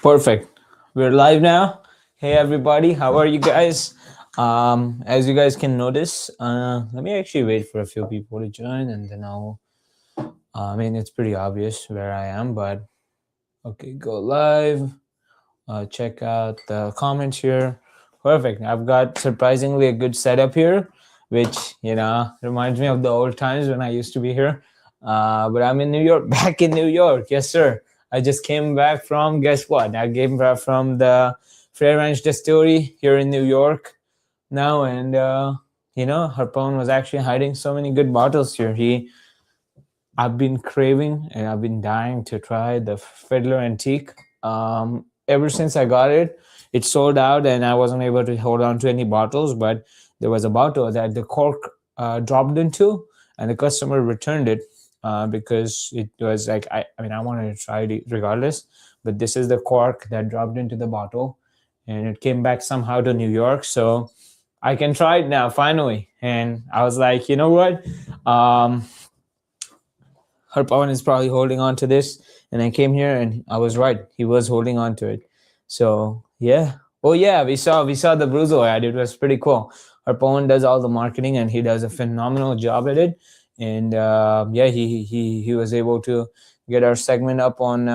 Perfect. We're live now. Hey everybody, how are you guys? As you guys can notice, let me actually wait for a few people to join, and then I'll. I mean, it's pretty obvious where I am, but okay, go live. Check out the comments here. Perfect. I've got surprisingly a good setup here, which reminds me of the old times when I used to be here. But I'm in New York, back in New York. Yes, sir. I just came back from, guess what? I came back from the Fair Ranch Distillery here in New York now, and Harpoon was actually hiding so many good bottles here. I've been craving and I've been dying to try the Fiddler Antique. Ever since I got it, it sold out and I wasn't able to hold on to any bottles. But there was a bottle that the cork dropped into, and the customer returned it because it was like I wanted to try it regardless. But this is the cork that dropped into the bottle, and it came back somehow to New York, so I can try it now finally. And I was like, you know what? Harpawan is probably holding on to this. And I came here and I was right. He was holding on to it. So yeah. Oh yeah, we saw the Bruzo ad. It was pretty cool. Harpawan does all the marketing and he does a phenomenal job at it. And yeah, he was able to get our segment up on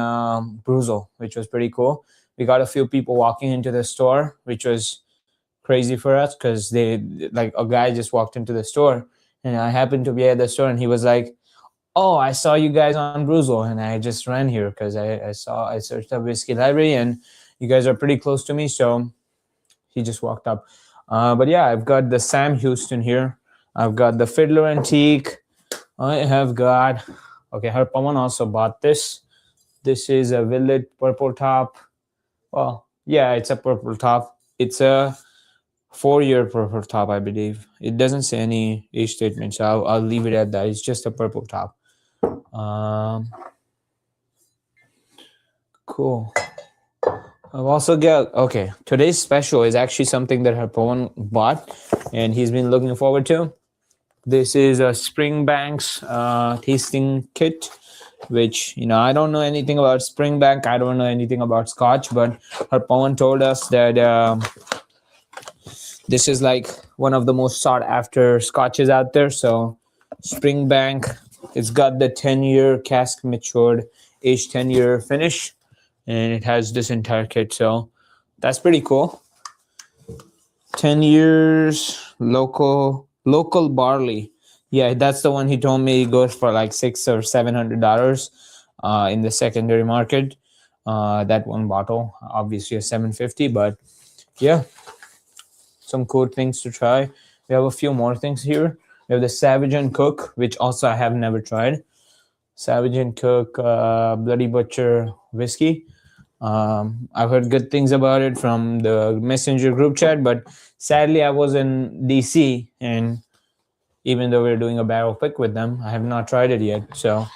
Bruzo, which was pretty cool. We got a few people walking into the store, which was crazy for us because they like a guy just walked into the store and I happened to be at the store and he was like, oh, I saw you guys on Bruzo, and I just ran here because I searched up Whiskey Library, and you guys are pretty close to me, so he just walked up. But yeah, I've got the Sam Houston here. I've got the Fiddler Antique. I have got, okay, Harpawan also bought this. This is a Willet Purple Top. Well, yeah, it's a purple top. It's a 4-year purple top, I believe. It doesn't say any age statement, so I'll leave it at that. It's just a purple top. Cool. I've also got, okay, today's special is actually something that Harpawan bought and he's been looking forward to. This is a Springbank's tasting kit, which, I don't know anything about Springbank. I don't know anything about Scotch, but Harpawan told us that this is like one of the most sought after Scotches out there. So Springbank, it's got the 10-year cask matured, aged 10-year finish, and it has this entire kit. So that's pretty cool. 10 years local barley. Yeah, that's the one he told me goes for like $600 or $700 in the secondary market. That one bottle, obviously a $750, but yeah, some cool things to try. We have a few more things here. We have the Savage and Cook, which also I have never tried. Savage and Cook Bloody Butcher whiskey. I've heard good things about it from the Messenger group chat, but sadly I was in DC, and even though we're doing a barrel pick with them, I have not tried it yet. So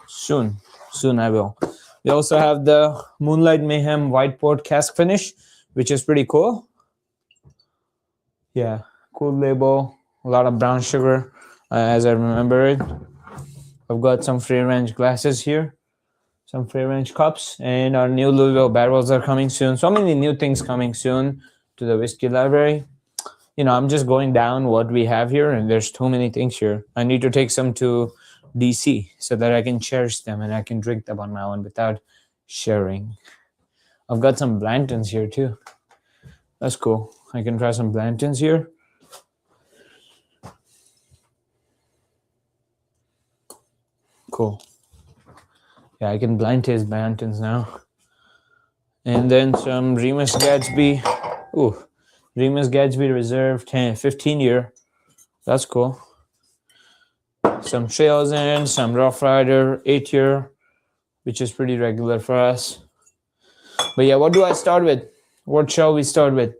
soon I will. We also have the Moonlight Mayhem White Port cask finish, which is pretty cool. Yeah, cool label. A lot of brown sugar, as I remember it. I've got some free range glasses here, some free range cups, and our new Louisville barrels are coming soon. So many new things coming soon to the Whiskey Library. I'm just going down what we have here, and there's too many things here. I need to take some to DC so that I can cherish them and I can drink them on my own without sharing. I've got some Blantons here too. That's cool. I can try some Blantons here. Cool. Yeah, I can blind taste Blantons now. And then some Remus Gadsby. Ooh, Remus Gadsby Reserve 15-year. That's cool. Some Shalezen, some Rough Rider 8-year, which is pretty regular for us. But yeah, what do I start with? What shall we start with?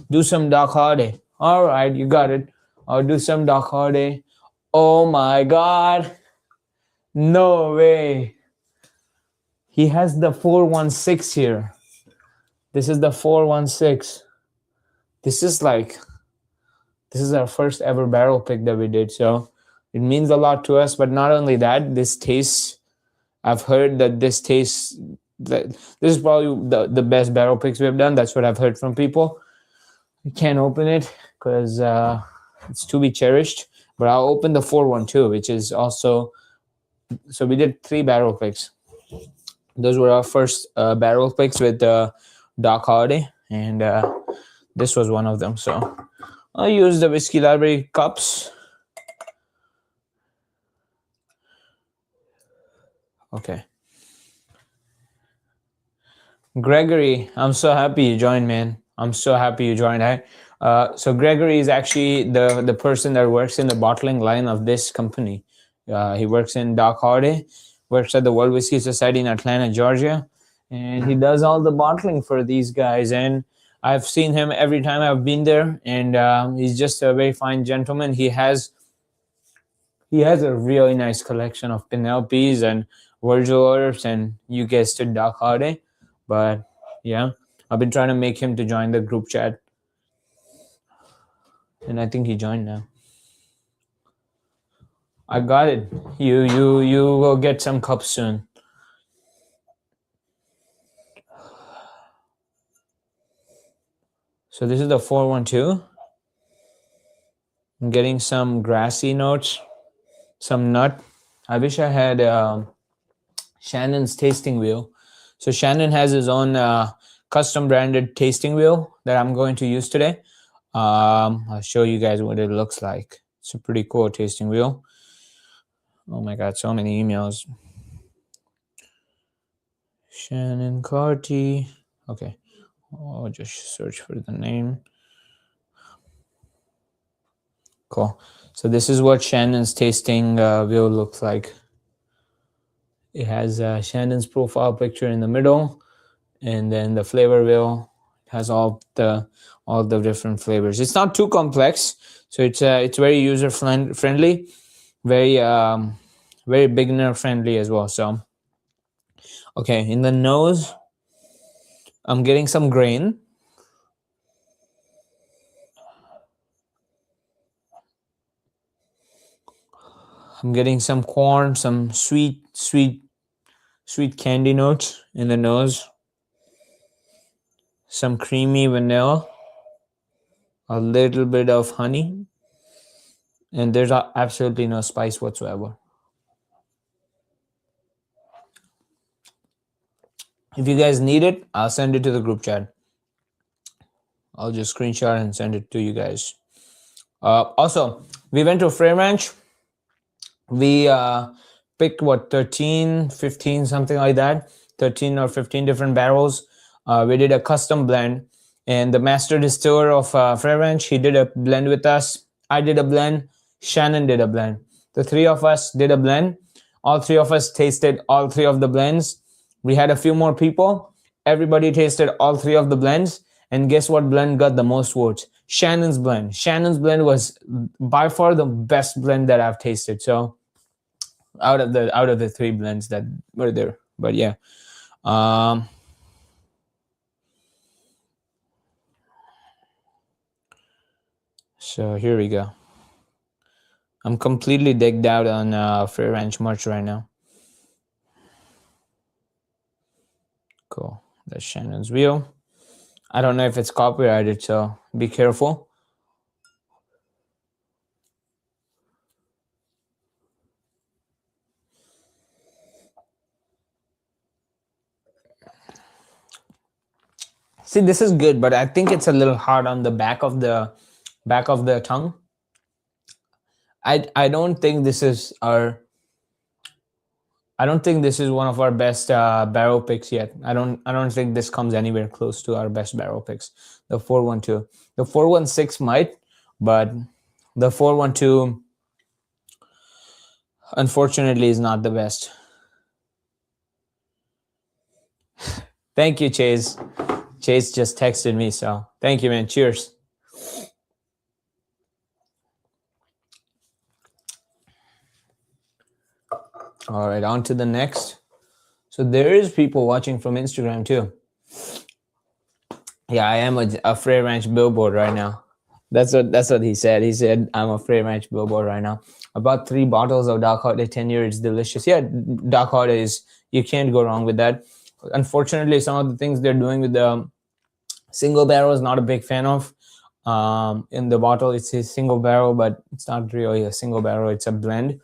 Do some Doc Hardy. All right, you got it. I'll do some Doc Hardy. Oh my God. No way. He has the 416 here. This is the 416. This is our first ever barrel pick that we did. So it means a lot to us. But not only that, this tastes, I've heard that this tastes This is probably the best barrel picks we have done. That's what I've heard from people. I can't open it because it's to be cherished. But I'll open the 412, which is also. So we did 3 barrel picks. Those were our first barrel picks with Doc Holiday, and this was one of them. So I'll use the Whiskey Library cups. Okay. Gregory, I'm so happy you joined, man. I'm so happy you joined. So Gregory is actually the person that works in the bottling line of this company. He works in Doc Holiday, works at the World Whiskey Society in Atlanta, Georgia, and he does all the bottling for these guys. And I've seen him every time I've been there, and he's just a very fine gentleman. He has a really nice collection of Penelopes and Virgil orders, and you guessed it, Doc Holiday. But yeah, I've been trying to make him to join the group chat, and I think he joined now. I got it. You will get some cups soon. So this is the 412. I'm getting some grassy notes, some nut. I wish I had Shannon's tasting wheel. So Shannon has his own custom branded tasting wheel that I'm going to use today. I'll show you guys what it looks like. It's a pretty cool tasting wheel. Oh my God, so many emails. Shannon Carty. Okay, I'll just search for the name. Cool. So this is what Shannon's tasting wheel looks like. It has Shannon's profile picture in the middle, and then the flavor wheel has all the different flavors. It's not too complex, so it's very user friendly, very beginner friendly as well. So okay, in the nose, I'm getting some grain. I'm getting some corn, some sweet candy notes in the nose, some creamy vanilla, a little bit of honey, and there's absolutely no spice whatsoever. If you guys need it, I'll send it to the group chat. I'll just screenshot and send it to you guys. Also, we went to Frame Ranch. We picked 13, 15, something like that, 13 or 15 different barrels. We did a custom blend, and the master distiller of Frame Ranch, he did a blend with us. I did a blend. Shannon did a blend. The 3 of us did a blend. All 3 of us tasted all 3 of the blends. We had a few more people. Everybody tasted all 3 of the blends. And guess what blend got the most votes? Shannon's blend. Shannon's blend was by far the best blend that I've tasted. So out of the 3 blends that were there. But yeah. So here we go. I'm completely decked out on Free Ranch merch right now. Cool. That's Shannon's wheel. I don't know if it's copyrighted, so be careful. See, this is good, but I think it's a little hard on the back of the tongue. I don't think this is one of our best barrel picks yet. I don't think this comes anywhere close to our best barrel picks. The 412, the 416 might, but the 412 unfortunately is not the best. Thank you, Chase. Chase just texted me, so thank you, man. Cheers. All right, on to the next. So there is people watching from Instagram too. Yeah, I am a Frey Ranch billboard right now. That's what he said. He said, I'm a Frey Ranch billboard right now. I bought 3 bottles of Dark Holiday 10 year. It's delicious. Yeah, Dark Holiday is, you can't go wrong with that. Unfortunately, some of the things they're doing with the single barrel is not a big fan of. In the bottle, it says single barrel, but it's not really a single barrel. It's a blend.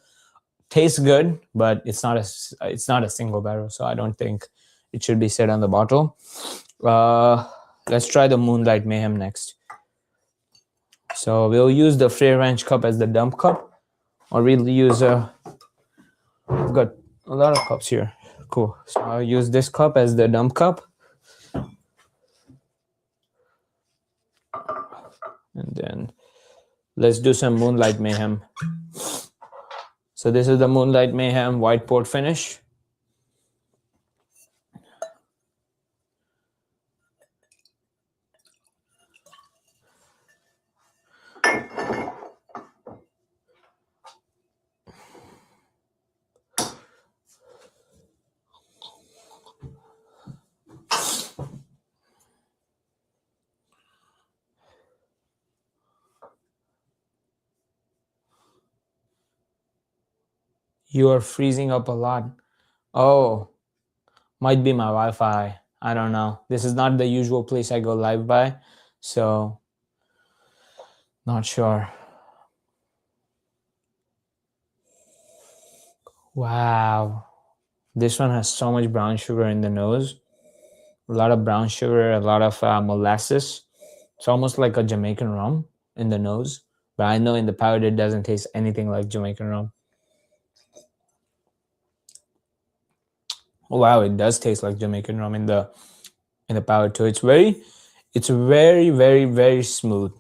Tastes good, but it's not a single barrel. So I don't think it should be said on the bottle. Let's try the Moonlight Mayhem next. So we'll use the Frey Ranch cup as the dump cup, or we'll use I've got a lot of cups here. Cool. So I'll use this cup as the dump cup. And then let's do some Moonlight Mayhem. So this is the Moonlight Mayhem white port finish. You are freezing up a lot. Oh, might be my Wi-Fi. I don't know. This is not the usual place I go live by, so not sure. Wow. This one has so much brown sugar in the nose. A lot of brown sugar, a lot of molasses. It's almost like a Jamaican rum in the nose, but I know in the palate it doesn't taste anything like Jamaican rum. Wow, it does taste like Jamaican rum in the palate too. It's very, very smooth.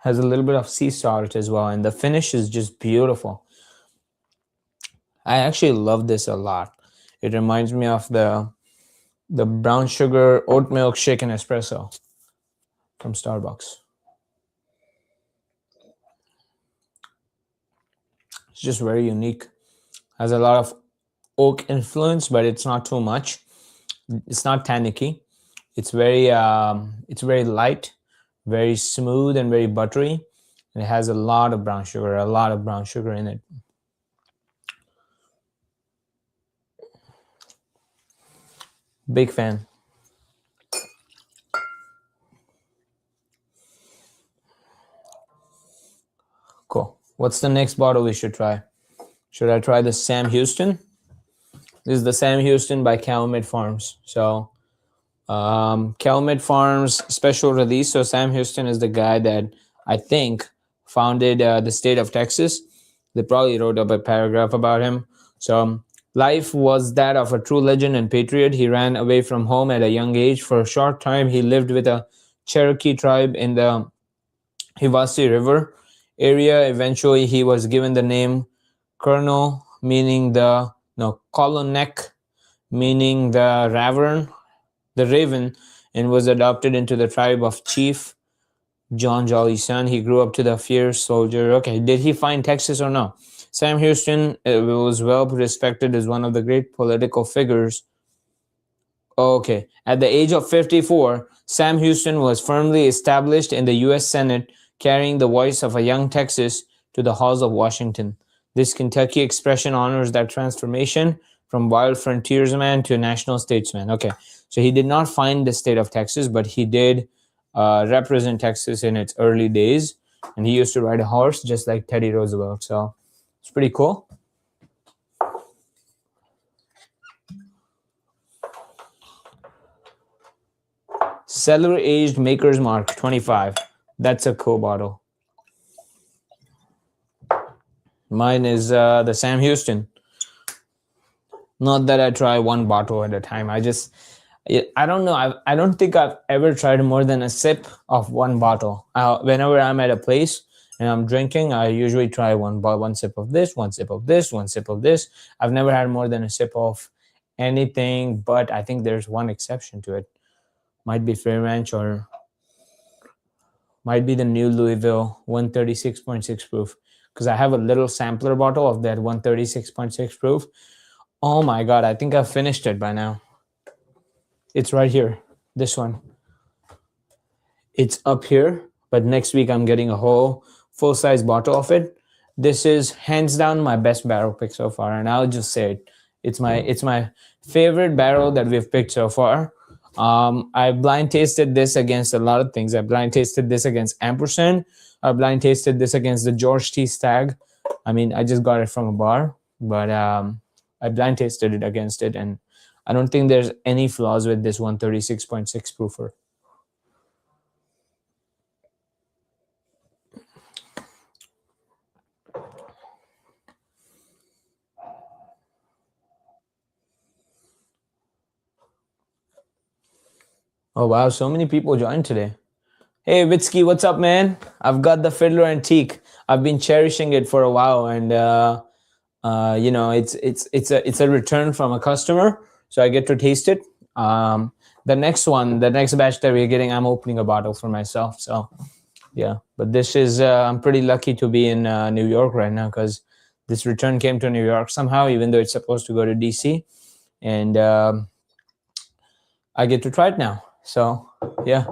Has a little bit of sea salt as well, and the finish is just beautiful. I actually love this a lot. It reminds me of the brown sugar oat milk shaken espresso from Starbucks. It's just very unique. Has a lot of oak influence, but it's not too much. It's not tannicky. It's very light, very smooth, and very buttery. And it has a lot of brown sugar in it. Big fan. Cool. What's the next bottle we should try? Should I try the Sam Houston? This is the Sam Houston by Calumet Farms. So Calumet Farms special release. So Sam Houston is the guy that I think founded the state of Texas. They probably wrote up a paragraph about him. So life was that of a true legend and patriot. He ran away from home at a young age. For a short time, he lived with a Cherokee tribe in the Hiwassee River area. Eventually, he was given the name Colonel, meaning Kolonek, meaning the raven, and was adopted into the tribe of Chief John Jolly's son. He grew up to the fierce soldier. Okay, did he find Texas or no? Sam Houston was well respected as one of the great political figures. Okay, at the age of 54, Sam Houston was firmly established in the U.S. Senate, carrying the voice of a young Texas to the halls of Washington. This Kentucky expression honors that transformation from wild frontiersman to national statesman. Okay, so he did not find the state of Texas, but he did represent Texas in its early days. And he used to ride a horse just like Teddy Roosevelt. So it's pretty cool. Cellar aged Maker's Mark 25. That's a cool bottle. Mine is the Sam Houston. Not that I try one bottle at a time. I don't know. I don't think I've ever tried more than a sip of one bottle. Whenever I'm at a place and I'm drinking, I usually try one sip of this, one sip of this, one sip of this. I've never had more than a sip of anything, but I think there's one exception to it. Might be Frey Ranch or might be the new Louisville 136.6 proof. Because I have a little sampler bottle of that 136.6 proof. Oh my God, I think I've finished it by now. It's right here, this one. It's up here, but next week I'm getting a whole full-size bottle of it. This is hands down my best barrel pick so far, and I'll just say it. It's my favorite barrel that we've picked so far. I blind tasted this against a lot of things. I blind tasted this against Ampersand. I blind tasted this against the George T. Stag. I mean, I just got it from a bar, but I blind tasted it against it, and I don't think there's any flaws with this 136.6 proofer. Oh wow, so many people joined today. Hey Vitsky, what's up, man? I've got the Fiddler Antique. I've been cherishing it for a while, and it's a return from a customer, so I get to taste it. The next batch that we're getting, I'm opening a bottle for myself. So yeah, but this is I'm pretty lucky to be in New York right now because this return came to New York somehow, even though it's supposed to go to DC, and I get to try it now. So yeah.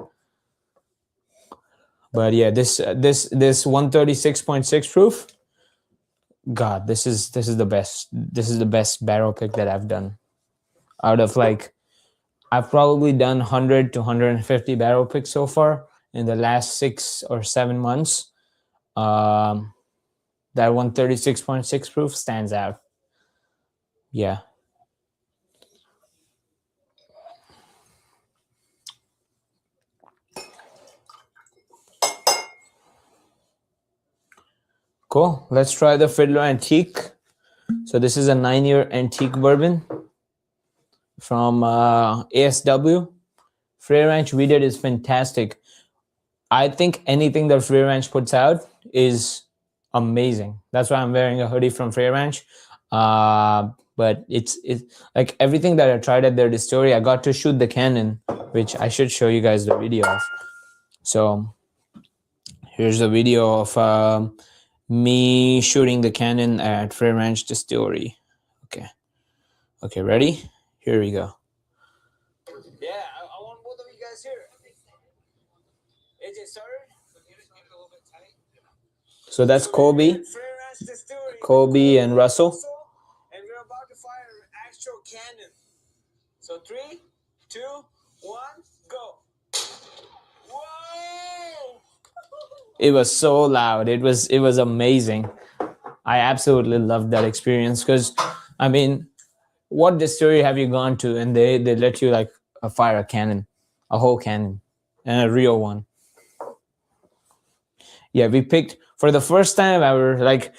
But yeah, this 136.6 proof. God, this is the best. This is the best barrel pick that I've done. Out of like, I've probably done 100 to 150 barrel picks so far in the last 6 or 7 months. That 136.6 proof stands out. Yeah. Cool. Let's try the Fiddler Antique. So this is a 9-year antique bourbon from ASW. Free Ranch we did is fantastic. I think anything that Free Ranch puts out is amazing. That's why I'm wearing a hoodie from Free Ranch. But it's like everything that I tried at their distillery. I got to shoot the cannon, which I should show you guys the video of. So here's the video of me shooting the cannon at Free Ranch Distillery. Okay, ready? Here we go. Yeah, I want both of you guys here. AJ started. So that's Kobe and Russell. And we're about to fire an actual cannon. So 3, 2, 1, go. Whoa! It was so loud. It was amazing. I absolutely loved that experience because, I mean, what distillery have you gone to and they let you like fire a cannon, a whole cannon, and a real one? Yeah, we picked for the first time ever. Like,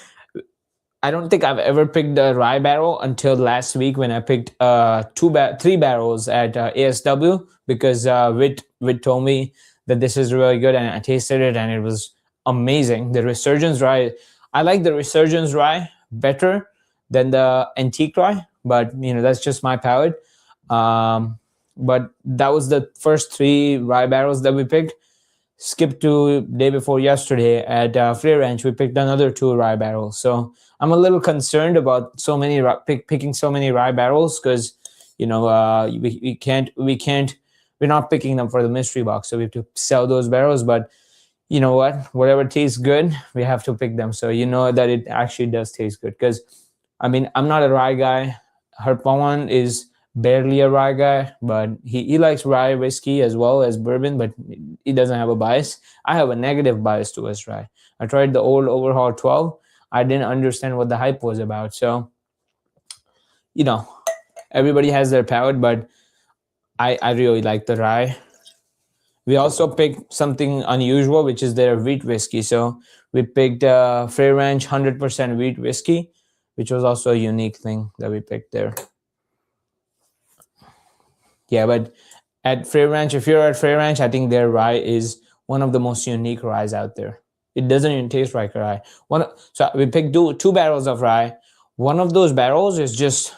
I don't think I've ever picked a rye barrel until last week when I picked 3 barrels at ASW because Wit told me that this is really good and I tasted it and it was amazing. The Resurgence rye, I like the Resurgence rye better than the Antique rye, but that's just my palate. But that was the first 3 rye barrels that we picked. Skip to day before yesterday at Free Ranch, we picked another 2 rye barrels. So I'm a little concerned about picking so many rye barrels because we're not picking them for the mystery box, so we have to sell those barrels. But you know what? Whatever tastes good, we have to pick them. So you know that it actually does taste good. Because I mean, I'm not a rye guy. Harpawan is barely a rye guy, but he likes rye whiskey as well as bourbon, but he doesn't have a bias. I have a negative bias towards rye. I tried the old Overhaul 12. I didn't understand what the hype was about. So, everybody has their palate, but I really like the rye. We also picked something unusual, which is their wheat whiskey. So we picked Free Ranch 100% wheat whiskey, which was also a unique thing that we picked there. Yeah, but at Free Ranch, if you're at Free Ranch, I think their rye is one of the most unique ryes out there. It doesn't even taste like rye. So we picked 2 barrels of rye. One of those barrels is just,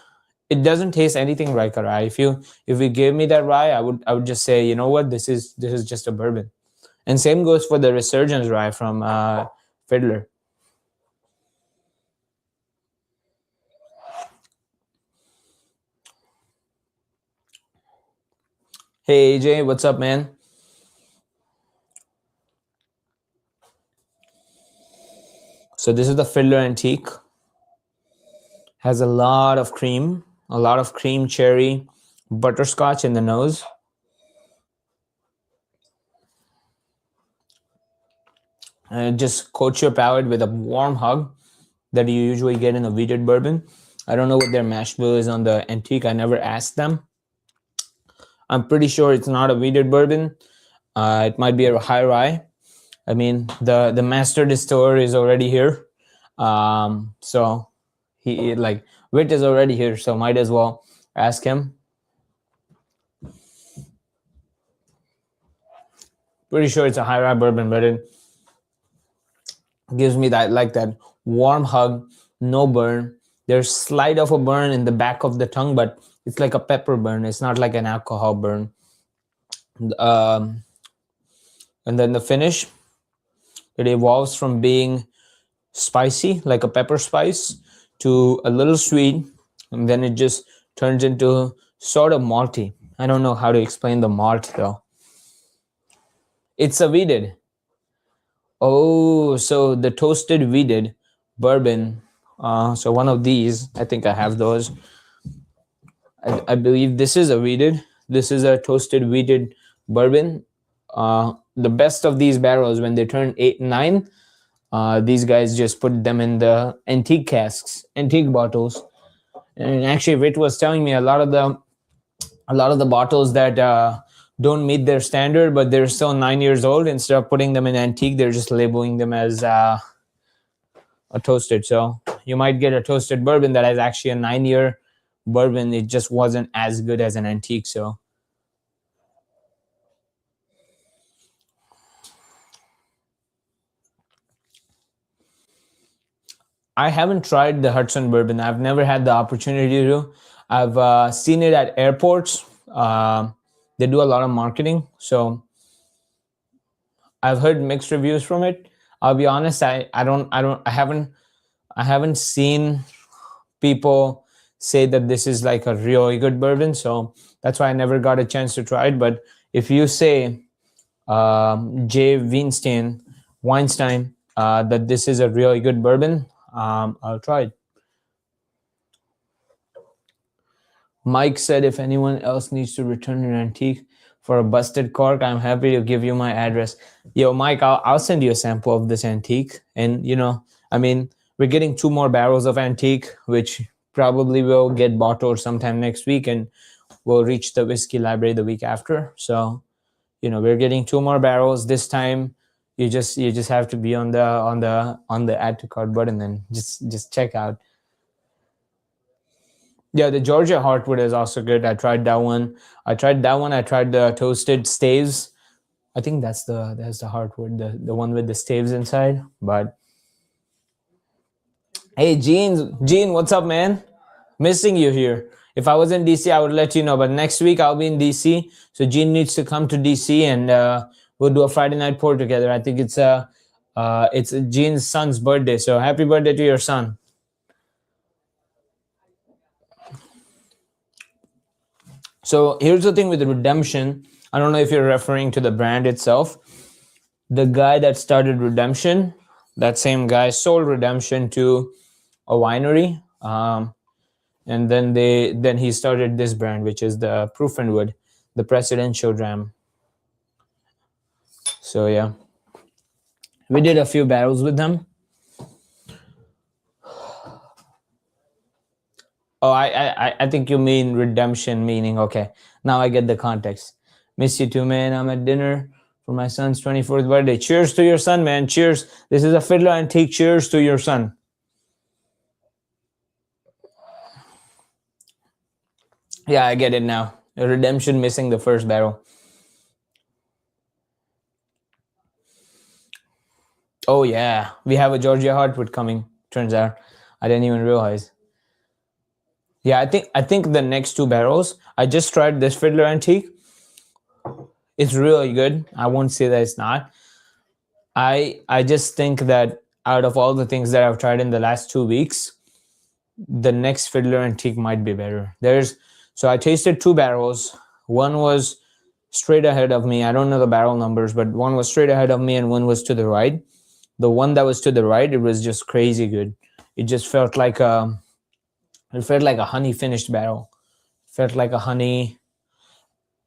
it doesn't taste anything like a rye. If you gave me that rye, I would just say, you know what, this is just a bourbon. And same goes for the Resurgence rye from Fiddler. Hey AJ, what's up, man? So this is the Fiddler Antique. Has a lot of cream. a lot of cream, cherry, butterscotch in the nose. And it just coats your palate with a warm hug that you usually get in a wheated bourbon. I don't know what their mash bill is on the antique. I never asked them. I'm pretty sure it's not a wheated bourbon. It might be a high rye. I mean, the master distiller is already here, so he like Wit is already here, so might as well ask him. Pretty sure it's a high rye bourbon, but it gives me that like that warm hug, no burn. There's slight of a burn in the back of the tongue, but it's like a pepper burn. It's not like an alcohol burn. And then the finish, it evolves from being spicy, like a pepper spice, to a little sweet, and then it just turns into sort of malty. I don't know how to explain the malt though. It's a wheated. Oh, so the toasted wheated bourbon. So one of these, I think I have those. I believe this is a wheated. This is a toasted wheated bourbon. The best of these barrels, when they turn 8 and 9, these guys just put them in the antique casks, antique bottles. And actually, Wit was telling me a lot of the bottles that don't meet their standard, but they're still 9 years old. Instead of putting them in antique, they're just labeling them as a toasted. So you might get a toasted bourbon that is actually a 9-year bourbon. It just wasn't as good as an antique. So I haven't tried the Hudson bourbon. I've never had the opportunity to. I've seen it at airports. They do a lot of marketing, so I've heard mixed reviews from it. I'll be honest, I haven't seen people say that this is like a really good bourbon, so that's why I never got a chance to try it. But if you say Jay Weinstein, that this is a really good bourbon, I'll try it. Mike said, if anyone else needs to return an antique for a busted cork, I'm happy to give you my address. Yo, Mike, I'll send you a sample of this antique. And, I mean, we're getting 2 more barrels of antique, which probably will get bottled sometime next week, and we'll reach the whiskey library the week after. So, we're getting 2 more barrels. This time, you just have to be on the add to cart button and just check out. Yeah, the Georgia Heartwood is also good. I tried that one. I tried the toasted staves. I think that's the Heartwood, the one with the staves inside. But hey, Gene, what's up, man? Missing you here. If I was in DC, I would let you know. But next week I'll be in DC, so Gene needs to come to DC, and we'll do a Friday night pour together. I think it's Gene's son's birthday. So happy birthday to your son. So here's the thing with the Redemption. I don't know if you're referring to the brand itself. The guy that started Redemption, that same guy sold Redemption to a winery. And then he started this brand, which is the Proof and Wood, the Presidential Dram. So yeah, we did a few barrels with them. Oh, I think you mean Redemption, meaning, okay, now I get the context. Miss you too, man. I'm at dinner for my son's 24th birthday. Cheers to your son, man. Cheers. This is a Fiddler Antique. Cheers to your son. Yeah, I get it now. Redemption missing the first barrel. Oh yeah, we have a Georgia Heartwood coming. Turns out, I didn't even realize. Yeah, I think the next 2 barrels. I just tried this Fiddler Antique. It's really good. I won't say that it's not. I just think that out of all the things that I've tried in the last 2 weeks, the next Fiddler Antique might be better. So I tasted 2 barrels. One was straight ahead of me. I don't know the barrel numbers, but one was straight ahead of me and one was to the right. The one that was to the right, it was just crazy good. It just felt like It felt like a honey finished barrel. Felt like a honey,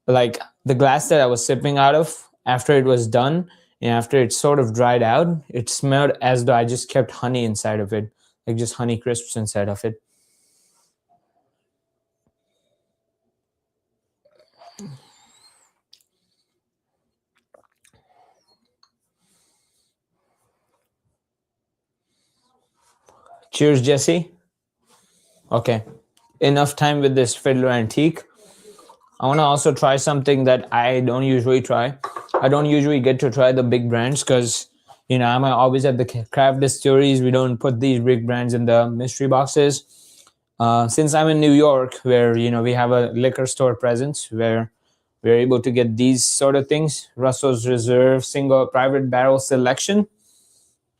like the glass that I was sipping out of after it was done and after it sort of dried out, it smelled as though I just kept honey inside of it, like just honey crisps inside of it. Cheers, Jesse. Okay, enough time with this Fiddler Antique. I want to also try something that I don't usually try. I don't usually get to try the big brands because, I'm always at the craft distilleries. We don't put these big brands in the mystery boxes. Since I'm in New York, where, we have a liquor store presence where we're able to get these sort of things, Russell's Reserve Single Private Barrel Selection.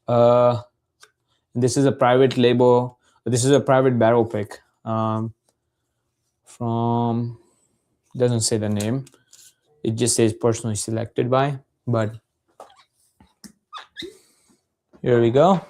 This is a private label. This is a private barrel pick from, doesn't say the name. It just says personally selected by, but here we go.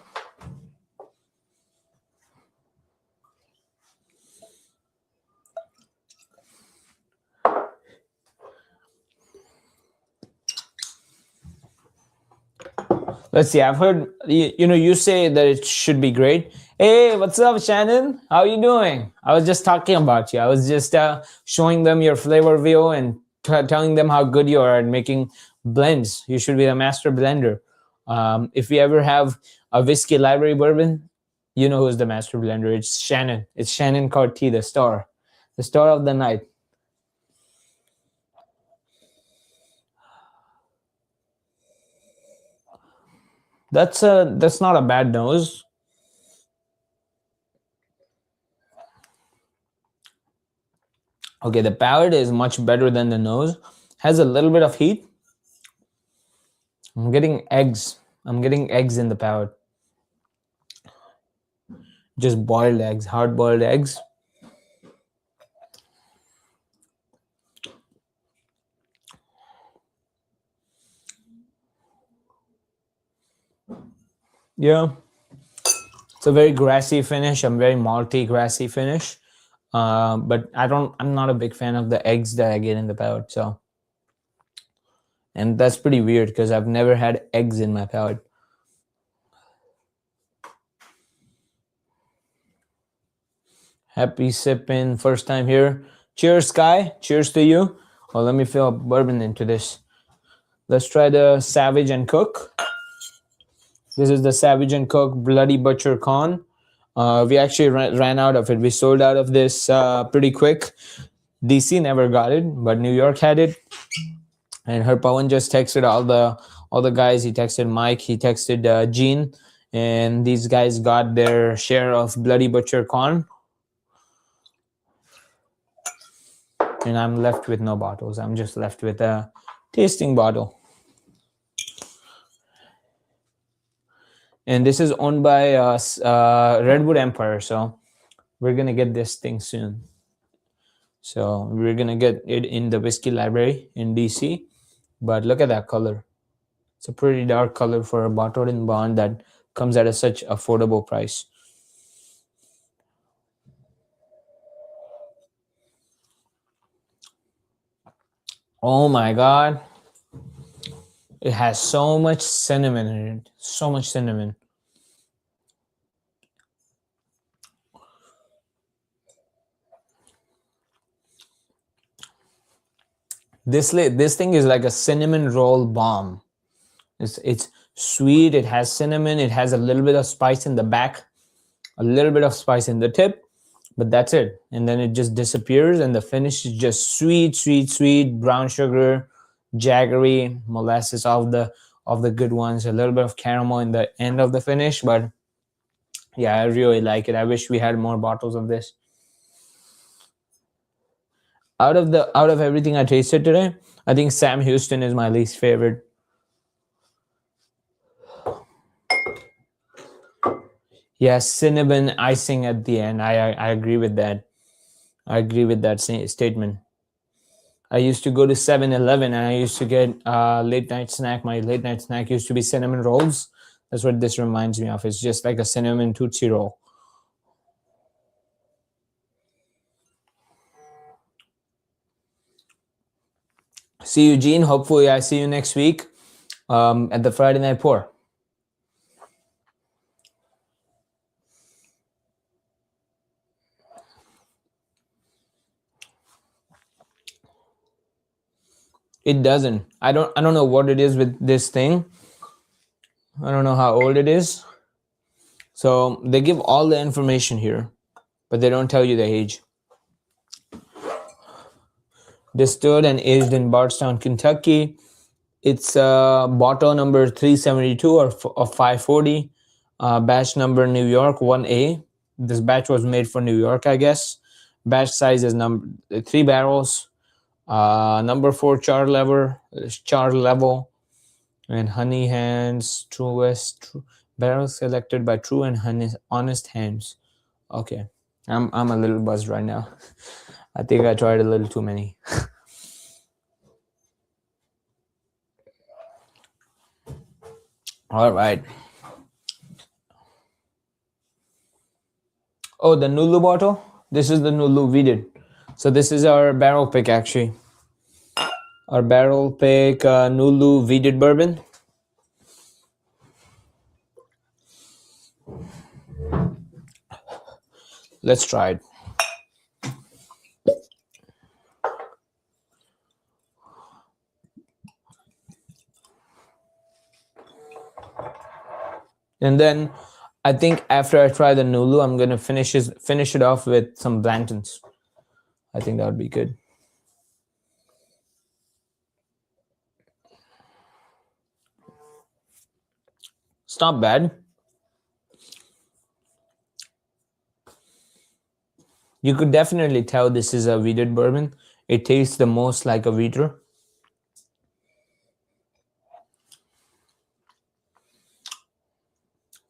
Let's see. I've heard you say that it should be great. Hey, what's up, Shannon? How are you doing? I was just talking about you. I was just showing them your flavor wheel and telling them how good you are at making blends. You should be a master blender. If we ever have a whiskey library bourbon, you know who's the master blender. It's Shannon. It's Shannon Carty, the star of the night. That's not a bad nose. Okay, the palate is much better than the nose. Has a little bit of heat. I'm getting eggs. I'm getting eggs in the palate. Just boiled eggs, hard boiled eggs. Yeah, it's a very grassy finish. A very malty, grassy finish. But I'm not a big fan of the eggs that I get in the palate. So, and that's pretty weird because I've never had eggs in my palate. Happy sipping, first time here. Cheers, Sky. Cheers to you. Oh, let me fill up bourbon into this. Let's try the Savage and Cook. This is the Savage and Cook Bloody Butcher Con. We actually ran out of it. We sold out of this pretty quick. DC never got it, but New York had it. And her Pawan just texted all the guys. He texted Mike. He texted Gene, and these guys got their share of Bloody Butcher Con. And I'm left with no bottles. I'm just left with a tasting bottle. And this is owned by Redwood Empire, so we're gonna get this thing soon. So we're gonna get it in the whiskey library in DC. But look at that color. It's a pretty dark color for a bottled in bond that comes at such affordable price. Oh my God. It has so much cinnamon in it. So much cinnamon. This thing is like a cinnamon roll bomb. It's sweet. It has cinnamon. It has a little bit of spice in the back, a little bit of spice in the tip, but that's it. And then it just disappears, and the finish is just sweet, sweet, sweet, brown sugar, jaggery, molasses, of the good ones. A little bit of caramel in the end of the finish, but yeah, I really like it. I wish we had more bottles of this. Out of everything I tasted today, I think Sam Houston is my least favorite. Yeah, cinnamon icing at the end. I agree with that. I agree with that statement. I used to go to 7-Eleven and I used to get late night snack. My late night snack used to be cinnamon rolls. That's what this reminds me of. It's just like a cinnamon Tootsie Roll. See you, Gene. Hopefully, I see you next week at the Friday Night Pour. It doesn't. I don't know what it is with this thing. I don't know how old it is. So they give all the information here, but they don't tell you the age. Distilled and aged in Bardstown, Kentucky. It's bottle number 372 or 540. Batch number New York 1A. This batch was made for New York, I guess. Batch size is 3 barrels. Number 4 char level, and honey hands, barrels selected by true and honest hands. Okay, I'm a little buzzed right now. I think I tried a little too many. All right. Oh, the Nulu bottle. This is the Nulu we did. So this is our barrel pick actually. Our barrel pick Nulu weeded bourbon. Let's try it. And then I think after I try the Nulu, I'm gonna finish it off with some Blantons. I think that would be good. It's not bad. You could definitely tell this is a wheated bourbon. It tastes the most like a wheater.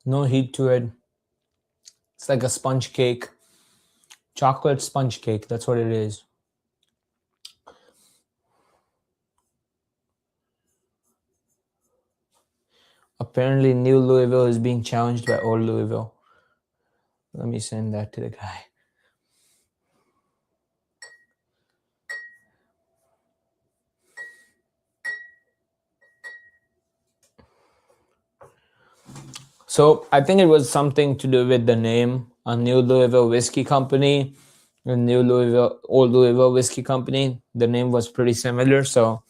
No heat to it. It's like a sponge cake. Chocolate sponge cake. That's what it is. Apparently, New Louisville is being challenged by Old Louisville. Let me send that to the guy. So I think it was something to do with the name, a New Louisville Whiskey Company, a New Louisville, Old Louisville Whiskey Company. The name was pretty similar. So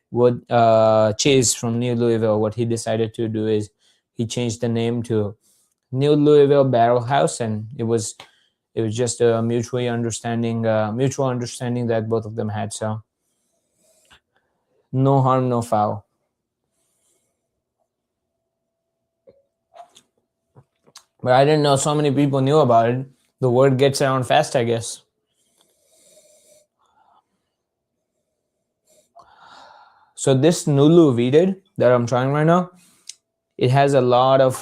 what Chase from New Louisville, what he decided to do is he changed the name to New Louisville Barrel House, and it was just a mutual understanding that both of them had. So no harm, no foul. But I didn't know so many people knew about it. The word gets around fast, I guess. So this Nulu weeded that I'm trying right now, it has a lot of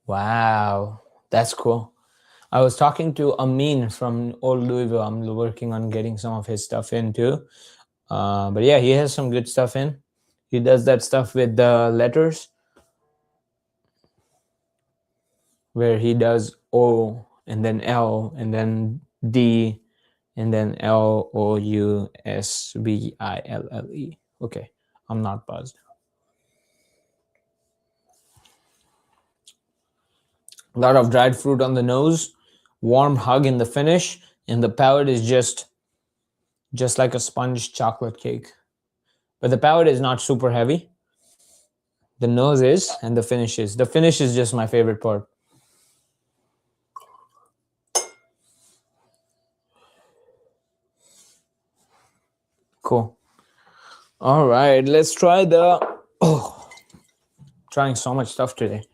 wow, that's cool. I was talking to Amin from Old Louisville. I'm working on getting some of his stuff in too. But yeah, he has some good stuff in. He does that stuff with the letters where he does O and then L and then D and then Lousville. Okay, I'm not buzzed. A lot of dried fruit on the nose, warm hug in the finish, and the palate is just like a sponge chocolate cake. But the palate is not super heavy. The nose is, and the finish is. The finish is just my favorite part. Cool. All right, let's try trying so much stuff today.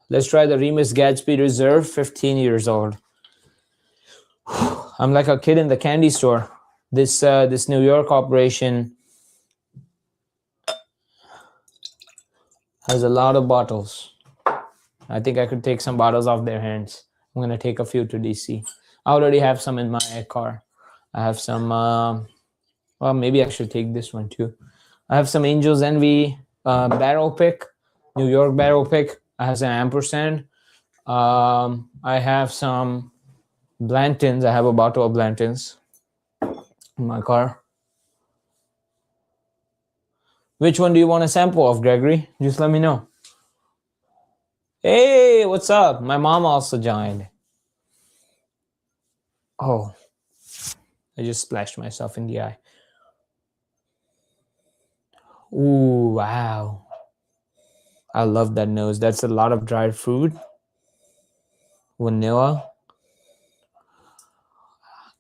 Let's try the Remus Gadsby Reserve, 15 years old. I'm like a kid in the candy store. This New York operation has a lot of bottles. I think I could take some bottles off their hands. I'm gonna take a few to DC. I already have some in my car. I have some. Well, maybe I should take this one too. I have some Angel's Envy barrel pick, New York barrel pick. I have some ampersand. I have some Blanton's. I have a bottle of Blanton's in my car. Which one do you want a sample of, Gregory? Just let me know. Hey, what's up? My mom also joined. Oh, I just splashed myself in the eye. Ooh, wow. I love that nose. That's a lot of dried fruit. Vanilla.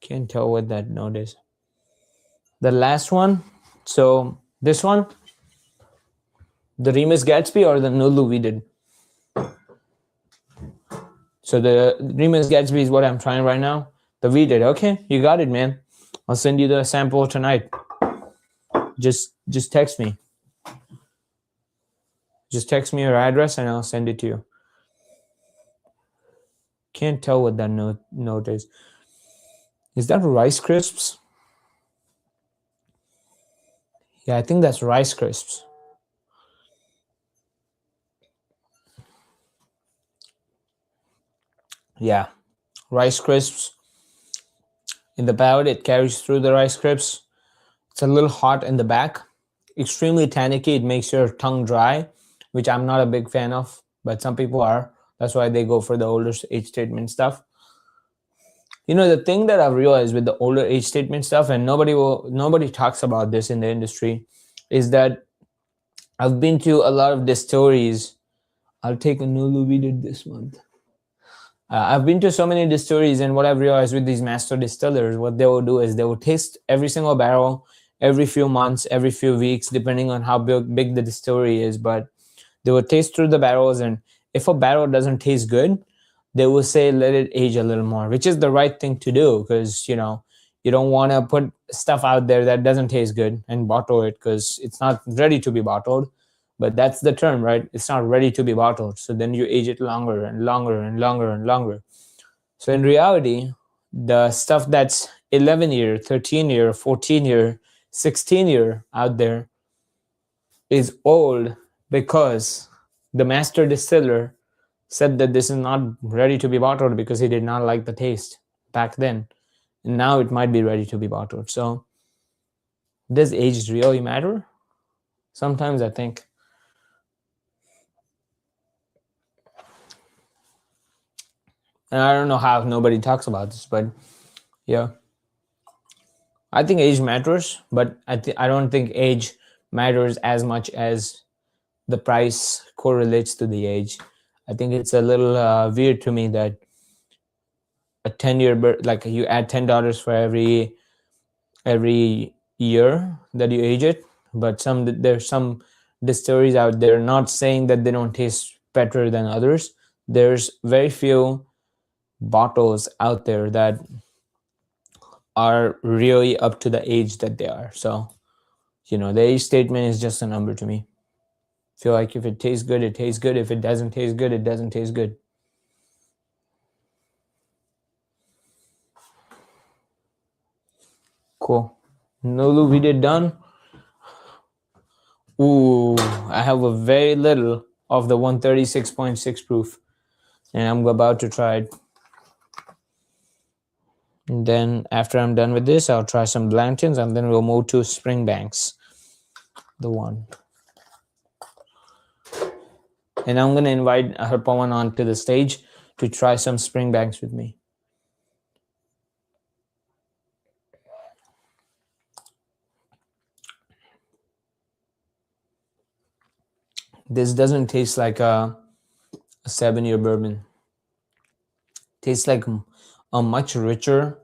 Can't tell what that note is. The last one. So this one, the Remus Gatsby or the Nulu we did. So the Remus Gatsby is what I'm trying right now. The we did. Okay, you got it, man. I'll send you the sample tonight. Just text me. Just text me your address and I'll send it to you. Can't tell what that note is. Is that Rice Crisps? Yeah, I think that's Rice Crisps. Yeah, Rice Crisps. In the palate, it carries through the Rice Crisps. It's a little hot in the back. Extremely tannicky. It makes your tongue dry, which I'm not a big fan of, but some people are. That's why they go for the older age statement stuff. You know, the thing that I've realized with the older age statement stuff, and nobody talks about this in the industry, is that I've been to a lot of distilleries. I'll take a Nulu we did this month. I've been to so many distilleries, and what I've realized with these master distillers, what they will do is they will taste every single barrel every few months, every few weeks, depending on how big the distillery is. But they will taste through the barrels, and if a barrel doesn't taste good, they will say let it age a little more, which is the right thing to do, because you know you don't want to put stuff out there that doesn't taste good and bottle it because it's not ready to be bottled. But that's the term, right? It's not ready to be bottled. So then you age it longer and longer and longer and longer. So in reality, the stuff that's 11-year, 13-year, 14-year, 16-year out there is old because the master distiller said that this is not ready to be bottled because he did not like the taste back then. And now it might be ready to be bottled. So does age really matter? Sometimes I think. And I don't know how nobody talks about this, but yeah. I think age matters, but I don't think age matters as much as the price correlates to the age. I think it's a little weird to me that a 10-year like you add $10 for every year that you age it, but there's some distilleries out there, not saying that they don't taste better than others. There's very few bottles out there that are really up to the age that they are. So you know, the age statement is just a number to me. I feel like if it tastes good, it tastes good. If it doesn't taste good, it doesn't taste good. Cool. Nulu we did done. Ooh, I have a very little of the 136.6 proof, and I'm about to try it. And then after I'm done with this, I'll try some Blanton's, and then we'll move to Springbanks, the one. And I'm gonna invite Harpawan onto the stage to try some Springbanks with me. This doesn't taste like a 7-year bourbon. Tastes like a much richer,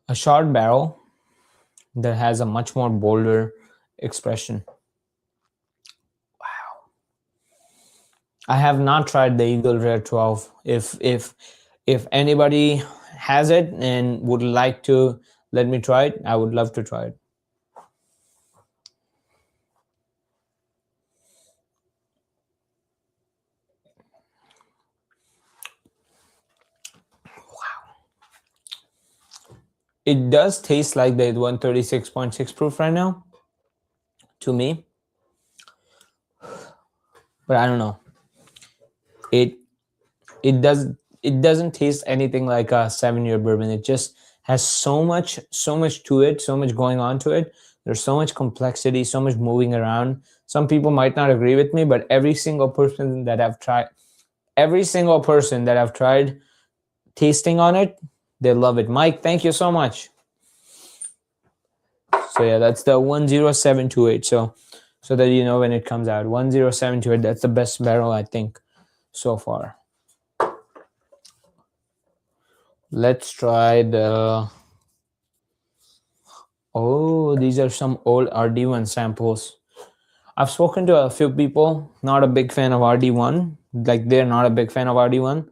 a short barrel that has a much more bolder expression. Wow. I have not tried the Eagle Rare 12. If anybody has it and would like to let me try it, I would love to try it. It does taste like the 136.6 proof right now to me, but I don't know. It it doesn't taste anything like a 7-year bourbon. It just has so much to it, so much going on to it. There's so much complexity, so much moving around. Some people might not agree with me, but every single person that I've tried tasting on it, they love it. Mike, thank you so much. So yeah, that's the 10728. So that you know when it comes out, 10728. That's the best barrel I think so far. Let's try the. Oh, these are some old RD1 samples. I've spoken to a few people, not a big fan of RD1. Like they're not a big fan of RD1.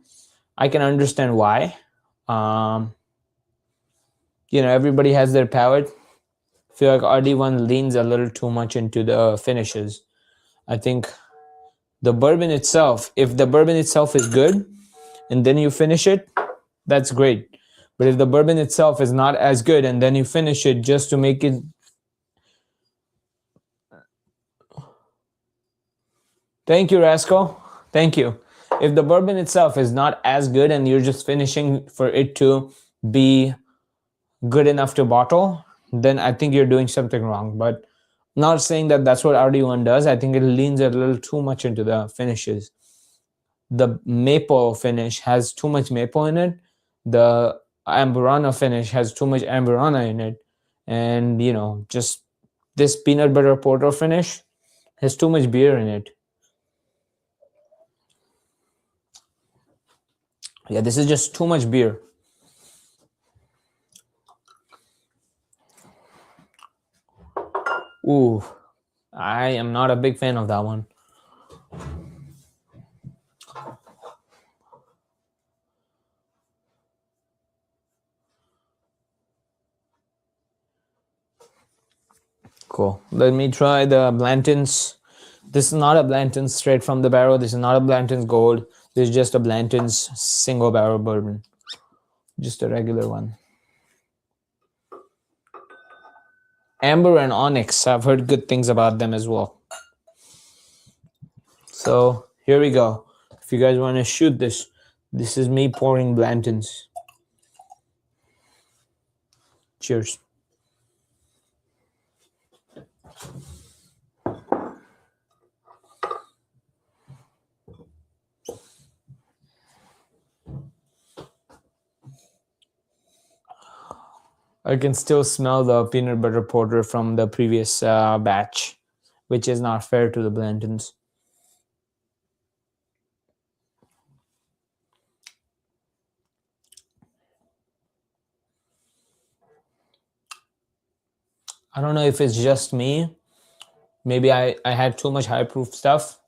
I can understand why. Um, Everybody has their palate. I feel like RD1 leans a little too much into the finishes. I think the bourbon itself, if the bourbon itself is good and then you finish it, that's great. But if the bourbon itself is not as good and then you finish it just to make it. Thank you, Rasco. Thank you. If the bourbon itself is not as good and you're just finishing for it to be good enough to bottle, then I think you're doing something wrong. But not saying that that's what RD1 does. I think it leans a little too much into the finishes. The maple finish has too much maple in it. The Amburana finish has too much Amburana in it. And, just this peanut butter porter finish has too much beer in it. Yeah, this is just too much beer. Ooh, I am not a big fan of that one. Cool. Let me try the Blanton's. This is not a Blanton's straight from the barrel. This is not a Blanton's Gold. This is just a Blanton's single barrel bourbon. Just a regular one. Amber and Onyx. I've heard good things about them as well. So here we go. If you guys want to shoot this, this is me pouring Blanton's. Cheers. I can still smell the peanut butter porter from the previous batch, which is not fair to the Blantons. I don't know if it's just me. Maybe I had too much high proof stuff.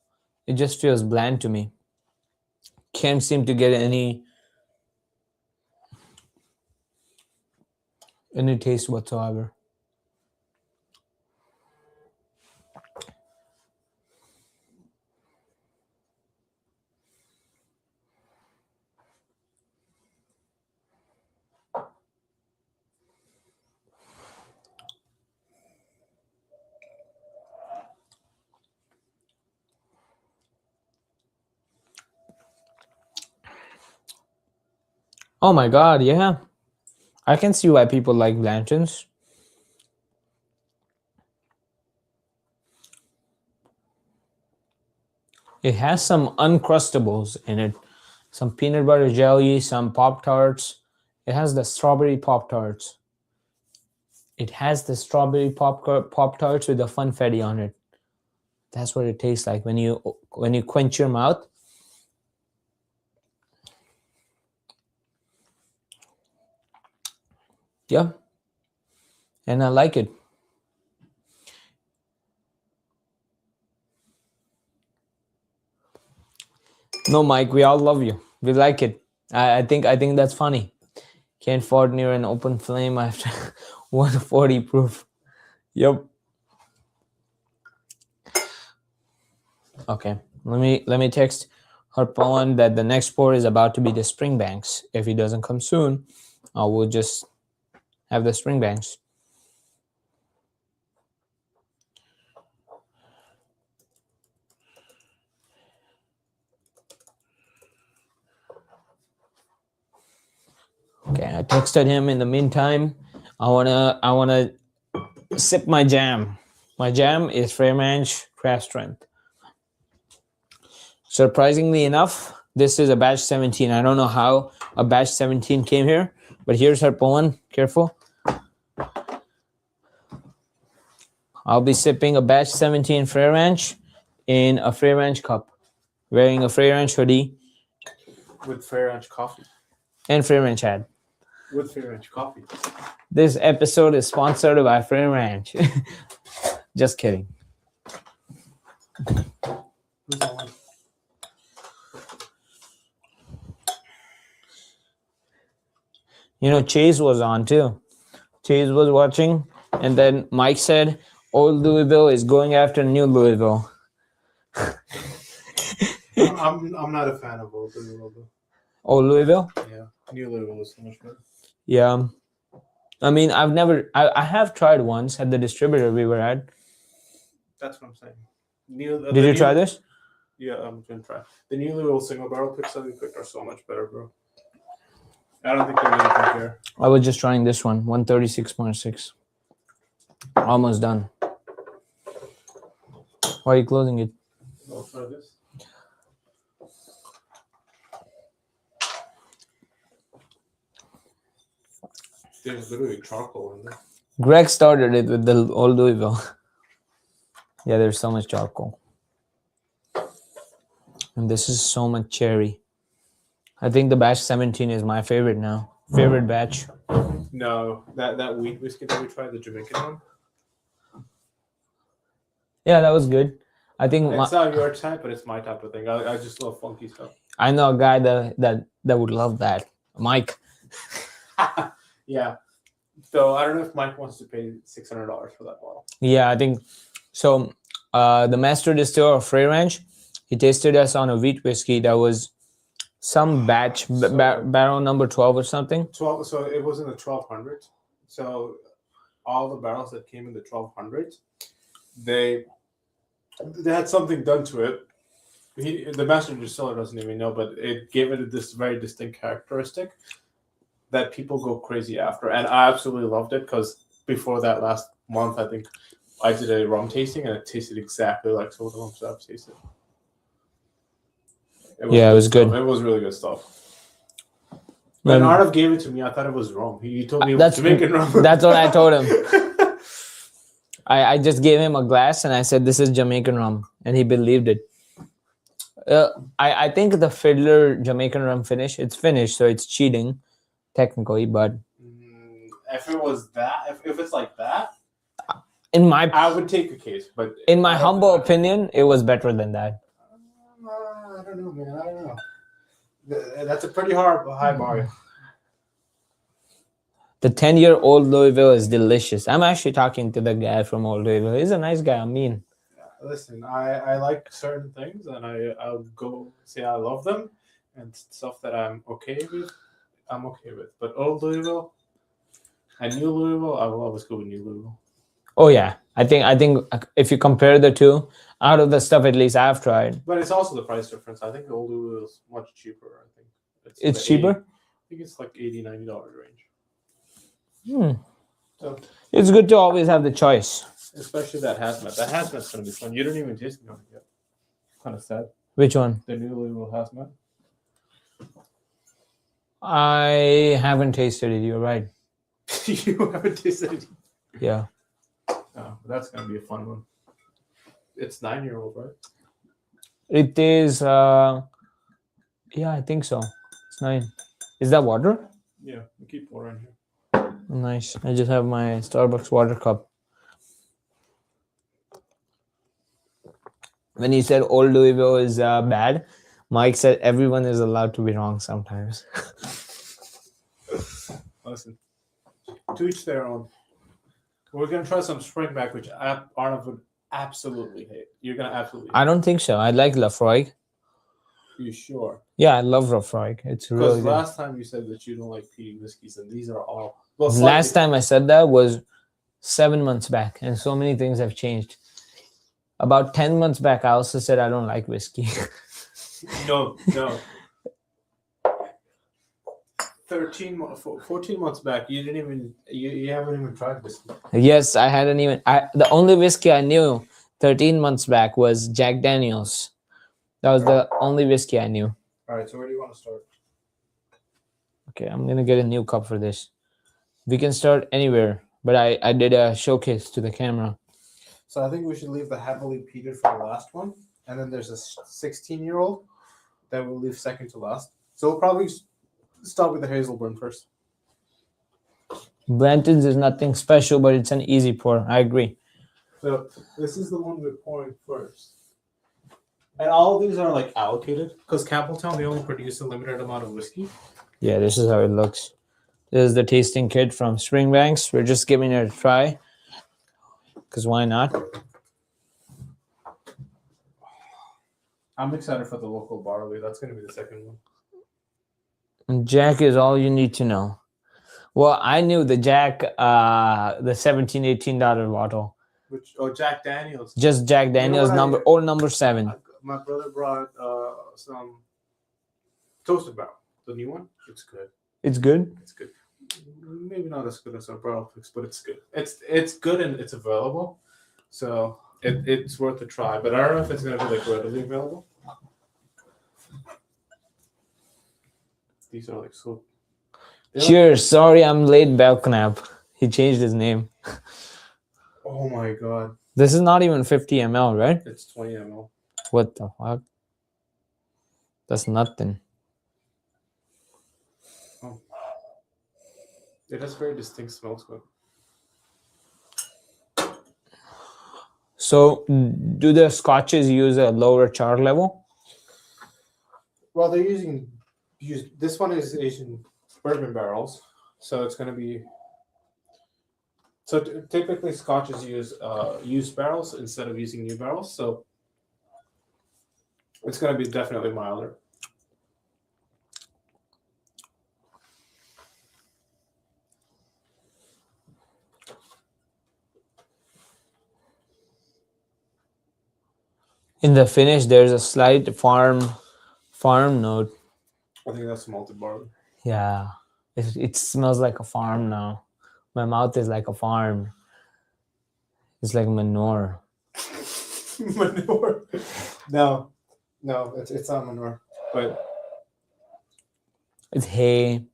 It just feels bland to me. Can't seem to get any taste whatsoever. Oh my god, yeah. I can see why people like Blantons. It has some Uncrustables in it. Some peanut butter jelly, some Pop-Tarts. It has the strawberry Pop-Tarts. It has the strawberry Pop-Tarts with the funfetti on it. That's what it tastes like when you quench your mouth. Yeah. And I like it. No, Mike, we all love you. We like it. I think that's funny. Can't fart near an open flame after 140 proof. Yep. Okay. Let me text Harpawan that the next pour is about to be the Springbanks. If he doesn't come soon, I will just have the Springbanks. Okay, I texted him in the meantime. I wanna sip my jam. My jam is Fairmanch Craft Strength. Surprisingly enough, this is a batch 17. I don't know how a batch 17 came here, but here's her Poland. Careful. I'll be sipping a batch 17 Fairmanch in a Fairmanch cup, wearing a Fairmanch hoodie With Fairranch coffee. and Fairmanch hat. With Fairranch coffee. This episode is sponsored by Fairmanch. Just kidding. Who's that one? You know, Chase was on too. Chase was watching, and then Mike said, "Old Louisville is going after New Louisville." I'm not a fan of Old Louisville. Old Louisville? Yeah, New Louisville is so much better. Yeah. I mean, I have tried once at the distributor we were at. That's what I'm saying. Did you try this? Yeah, I'm gonna try. The New Louisville single barrel picks that we picked are so much better, bro. I don't think they really compare. I was just trying this one, 136.6. Almost done. Why are you closing it? I'll try this. There's literally charcoal in there. Greg started it with the Old Louisville. Yeah, there's so much charcoal. And this is so much cherry. I think the batch 17 is my favorite now. Favorite batch. No, that wheat whiskey that we tried, the Jamaican one. Yeah, that was good. I think It's not your type, but it's my type of thing. I just love funky stuff. I know a guy that would love that. Mike. Yeah. So I don't know if Mike wants to pay $600 for that bottle. Yeah, I think so. The master distiller of Fairranch, he tasted us on a wheat whiskey that was some batch barrel number 12 or something. 12. So it was in the 1200. So all the barrels that came in the 1200, they had something done to it. The master distiller doesn't even know, but it gave it this very distinct characteristic that people go crazy after. And I absolutely loved it because before that last month, I think I did a rum tasting and it tasted exactly like some of the rums I've tasted. It was good. It was really good stuff. When Arnav gave it to me, I thought it was rum. He told me it was Jamaican rum. That's what I told him. I just gave him a glass and I said, "This is Jamaican rum." And he believed it. I think the Fiddler Jamaican rum finish, it's finished, so it's cheating, technically, but... If it was that, if it's like that, I would take a case, but... In my humble opinion, it was better than that. I don't know, man. I don't know. That's a pretty high bar. The 10-year-old Louisville is delicious. I'm actually talking to the guy from Old Louisville. He's a nice guy. I mean, listen, I like certain things, and I'll go say I love them, and stuff that I'm okay with, I'm okay with. But Old Louisville and New Louisville, I will always go with New Louisville. Oh yeah, I think if you compare the two, out of the stuff at least I've tried. But it's also the price difference. I think the Old Louisville is much cheaper. I think it's cheaper. I think it's like $80-$90 range. So it's good to always have the choice. Especially that hazmat. That hazmat's gonna be fun. You don't even taste it yet. Kind of sad. Which one? The New Louisville hazmat. I haven't tasted it. You're right. You haven't tasted it. Yeah. Oh, that's gonna be a fun one. It's 9-year-old, right? It is. Yeah, I think so. It's 9. Is that water? Yeah, we keep water in here. Nice. I just have my Starbucks water cup. When he said Old Louisville is bad, Mike said everyone is allowed to be wrong sometimes. Listen, to each their own. We're going to try some Springback, which Arnav would absolutely hate. You're going to absolutely hate. I don't think so. I like Lafroig. You sure? Yeah, I love Lafroig. It's really good. Because last time you said that you don't like peaty whiskeys, and these are all... Well, last time I said that was 7 months back, and so many things have changed. About 10 months back, I also said I don't like whiskey. No. 14 months back, you didn't even you haven't even tried this. Yes, I hadn't even. The only whiskey I knew 13 months back was Jack Daniels. That was the only whiskey I knew. All right, so where do you want to start? Okay, I'm gonna get a new cup for this. We can start anywhere, but I did a showcase to the camera. So I think we should leave the heavily peated for the last one, and then there's a 16-year-old that we'll leave second to last. So we'll probably start with the Hazelburn first. Blanton's is nothing special, but it's an easy pour. I agree. So this is the one we're pouring first. And all of these are like allocated because Campbelltown, they only produce a limited amount of whiskey. Yeah, this is how it looks. This is the tasting kit from Springbanks. We're just giving it a try. Because why not? I'm excited for the local barley. That's going to be the second one. And Jack is all you need to know. Well, I knew the Jack, the $17, $18 bottle. Which Jack Daniels. Just Jack Daniels number 7. My brother brought some Toasted Barrel, the new one. It's good. It's good. It's good. Maybe not as good as our barrel picks, but it's good. It's good and it's available, so it's worth a try. But I don't know if it's gonna be like readily available. These are like so. Cheers. Sorry, I'm late, Belknap. He changed his name. Oh my god. This is not even 50 ml, right? It's 20 ml. What the fuck? That's nothing. Oh. It has very distinct smells, but. So, do the scotches use a lower char level? Well, they're using this one is Asian bourbon barrels, so it's going to be. So typically, scotches use used barrels instead of using new barrels, so it's going to be definitely milder. In the finish, there's a slight farm note. I think that's malted barley. Yeah, it smells like a farm now. My mouth is like a farm. It's like manure. Manure? No, it's not manure, but it's hay.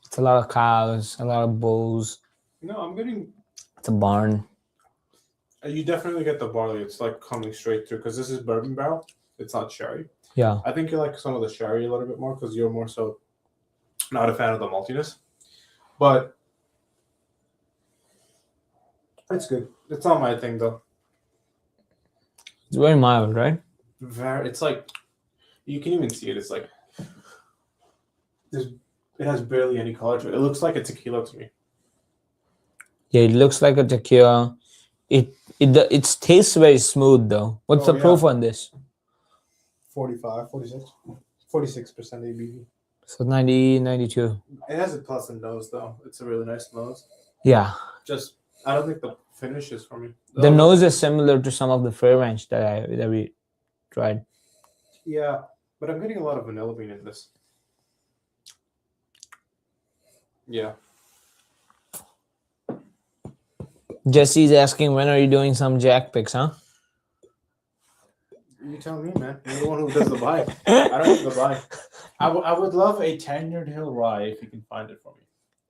It's a lot of cows, a lot of bulls. No, I'm getting. It's a barn. You definitely get the barley. It's like coming straight through because this is bourbon barrel. It's not sherry. Yeah. I think you like some of the sherry a little bit more because you're more so not a fan of the maltiness. But it's good. It's not my thing though. It's very mild, right? It's like you can even see it. It's like it has barely any color to it. It looks like a tequila to me. Yeah, it looks like a tequila. It tastes very smooth though. What's the proof on this? 45, 46% ABV. So 90, 92. It has a pleasant nose though. It's a really nice nose. Yeah. Just I don't think the finish is for me. The nose is similar to some of the Fair Ranch that we tried. Yeah, but I'm getting a lot of vanilla bean in this. Yeah. Jesse's asking, when are you doing some Jack picks, huh? You tell me, man. You're the one who does the buy. I don't do the buy. I would love a Tenured Hill rye if you can find it for me.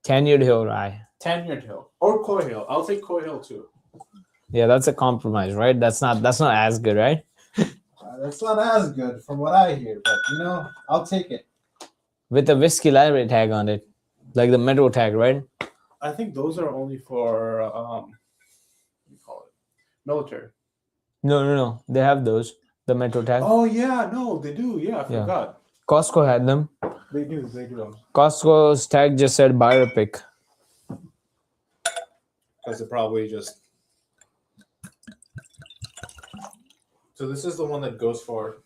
Tenured Hill rye. Tenured Hill or Coy Hill. I'll take Coy Hill too. Yeah, that's a compromise, right? That's not as good, right? That's not as good from what I hear, but I'll take it. With the whiskey library tag on it, like the metro tag, right? I think those are only for what do you call it? Military. No. They have those. The metro tag. Oh yeah, no, they do. Yeah, I forgot. Costco had them. They do. Costco's tag just said buyer pick. Because it probably just. So this is the one that goes for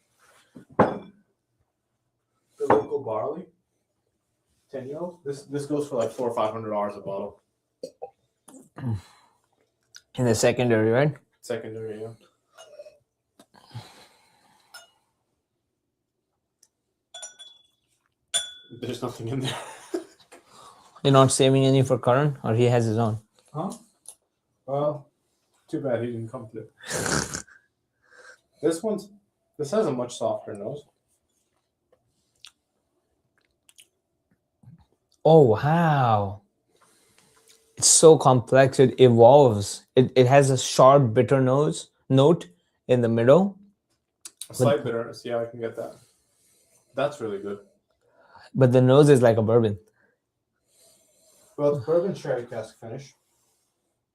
the local barley. 10-year-old. This goes for like $400 or $500 a bottle. In the secondary, right? Secondary, yeah. There's nothing in there. You're not saving any for Karan, or he has his own? Huh? Well, too bad he didn't come through. This has a much softer nose. Oh wow. It's so complex. It evolves. It has a sharp bitter note in the middle, A slight bitterness. Yeah, I can get that. That's really good. but the nose is like a bourbon. Well, it's bourbon sherry cask finish.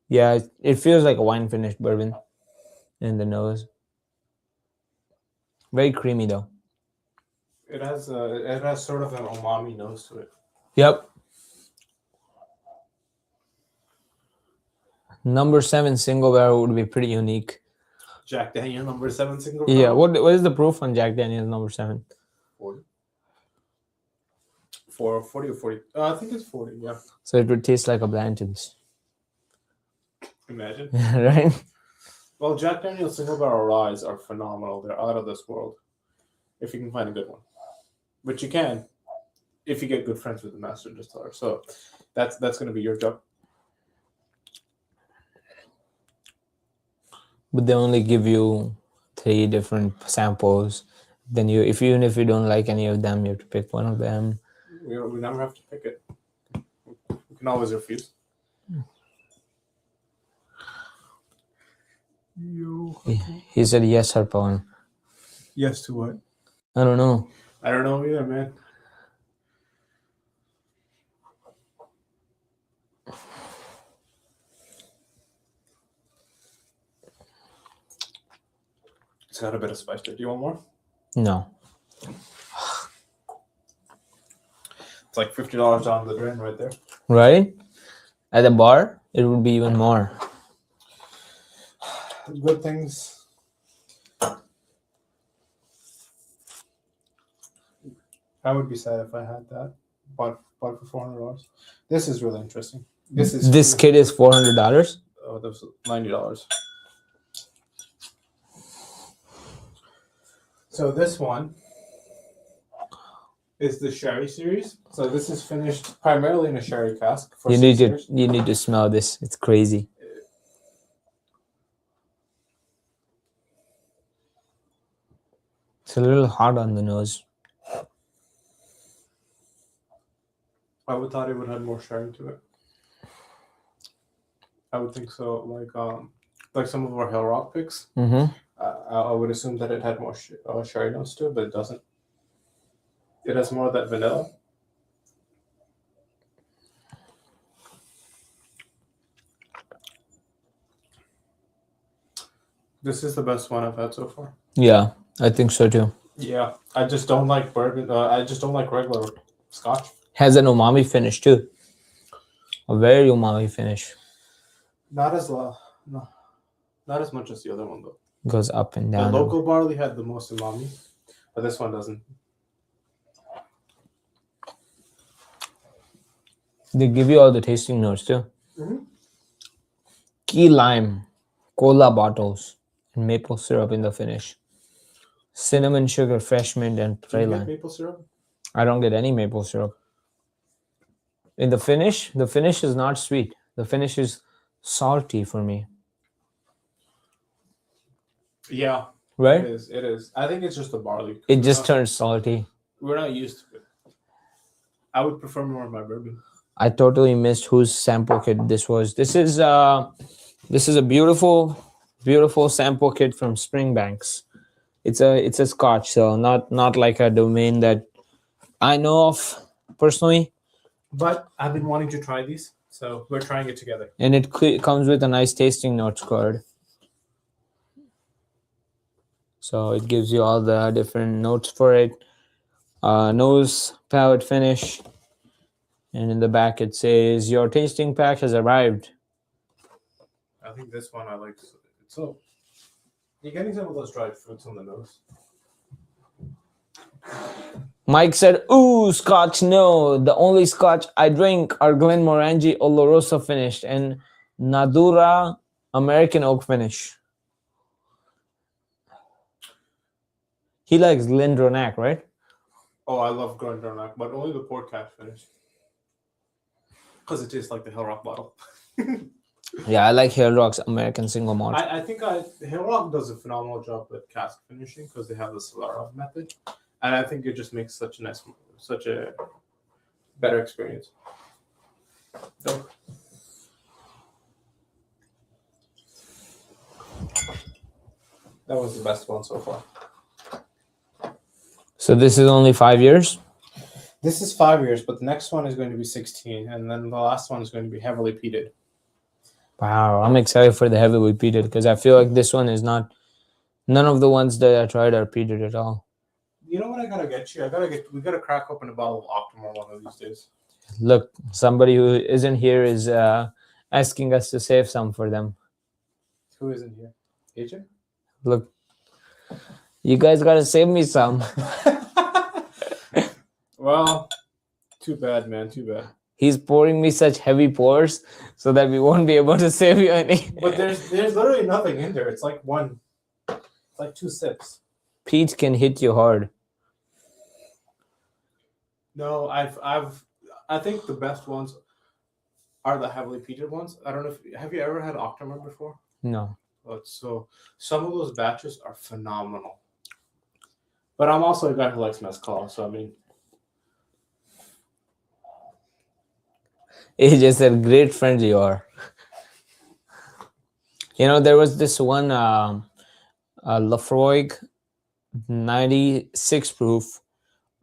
Yeah, it feels like a wine finished bourbon in the nose. Very creamy though. It has sort of an umami nose to it. Yep. Number 7 single barrel would be pretty unique. Jack Daniel number 7 single. Yeah. barrel. What is the proof on Jack Daniel's number 7? 40. 40 or 40. I think it's 40. Yeah. So it would taste like a Blanton's. Imagine. Right? Well, Jack Daniel single barrel ryes are phenomenal. They're out of this world. If you can find a good one, which you can, if you get good friends with the master distiller. So that's going to be your job. But they only give you 3 different samples. Then even if you don't like any of them, you have to pick one of them. We never have to pick it. We can always refuse. He said yes, Harpawan. Yes to what? I don't know. I don't know either, man. It's got a bit of spice to it. Do you want more? No. It's like $50 down the drain right there. Right? At a bar, it would be even more. Good things. I would be sad if I had that. Bought for $400. This is really interesting. This kit is $400. Oh, that was $90. So this one is the sherry series. So this is finished primarily in a sherry cask. For You 6 need years. to smell this. It's crazy. It's a little hard on the nose. I would thought it would have more sherry to it. I would think so. Like some of our Hill Rock picks. Mm-hmm. I would assume that it had more sherry notes to it, but it doesn't. It has more of that vanilla. This is the best one I've had so far. Yeah, I think so too. Yeah, I just don't like bourbon. I just don't like regular Scotch. Has an umami finish too. A very umami finish. Not as much as the other one though. Goes up and The down. local barley had the most umami, but this one doesn't. They give you all the tasting notes too. Mm-hmm. Key lime, cola bottles, and maple syrup in the finish. Cinnamon sugar, fresh mint, and Do you get praline. maple syrup? I don't get any maple syrup. In the finish is not sweet. The finish is salty for me. Yeah, Right? It is. I think it's just the barley. It just turns salty. We're not used to it. I would prefer more of my bourbon. I totally missed whose sample kit this was. This is a beautiful sample kit from Springbanks. It's a Scotch, so not like a domain that I know of personally. But I've been wanting to try these, so we're trying it together. And it comes with a nice tasting notes card. So it gives you all the different notes for it. Nose, palate, finish. And in the back it says, your tasting pack has arrived. I think this one I like. So you're getting some of those dried fruits on the nose. Mike said, ooh, Scotch, no. The only Scotch I drink are Glenmorangie Oloroso finished and Nadura American Oak finish. He likes Glendronach, right? Oh, I love Glendronach, but only the port cask finish. because it tastes like the Hill Rock bottle. Yeah, I like Hill Rock's American Single Malt. I think Hill Rock does a phenomenal job with cask finishing because they have the Solara method, and I think it just makes such a better experience. So, that was the best one so far. So this is only 5 years? This is 5 years, but the next one is going to be 16, and then the last one is going to be heavily peated. Wow, I'm excited for the heavily peated because I feel like this one is not. None of the ones that I tried are peated at all. You know what I gotta get you? We gotta crack open a bottle of Octomore one of these days. Look, somebody who isn't here is asking us to save some for them. Who isn't here? Agent? Look, you guys gotta save me some. Well, too bad, man. Too bad. He's pouring me such heavy pours so that we won't be able to save you any. But there's literally nothing in there. It's like 2 sips. Peach can hit you hard. No, I think the best ones are the heavily peated ones. I don't know have you ever had Octomore before? No. So some of those batches are phenomenal. But I'm also a guy who likes mezcal, so I mean. He just said, great friend you are. You know, there was this one Lafroig 96 proof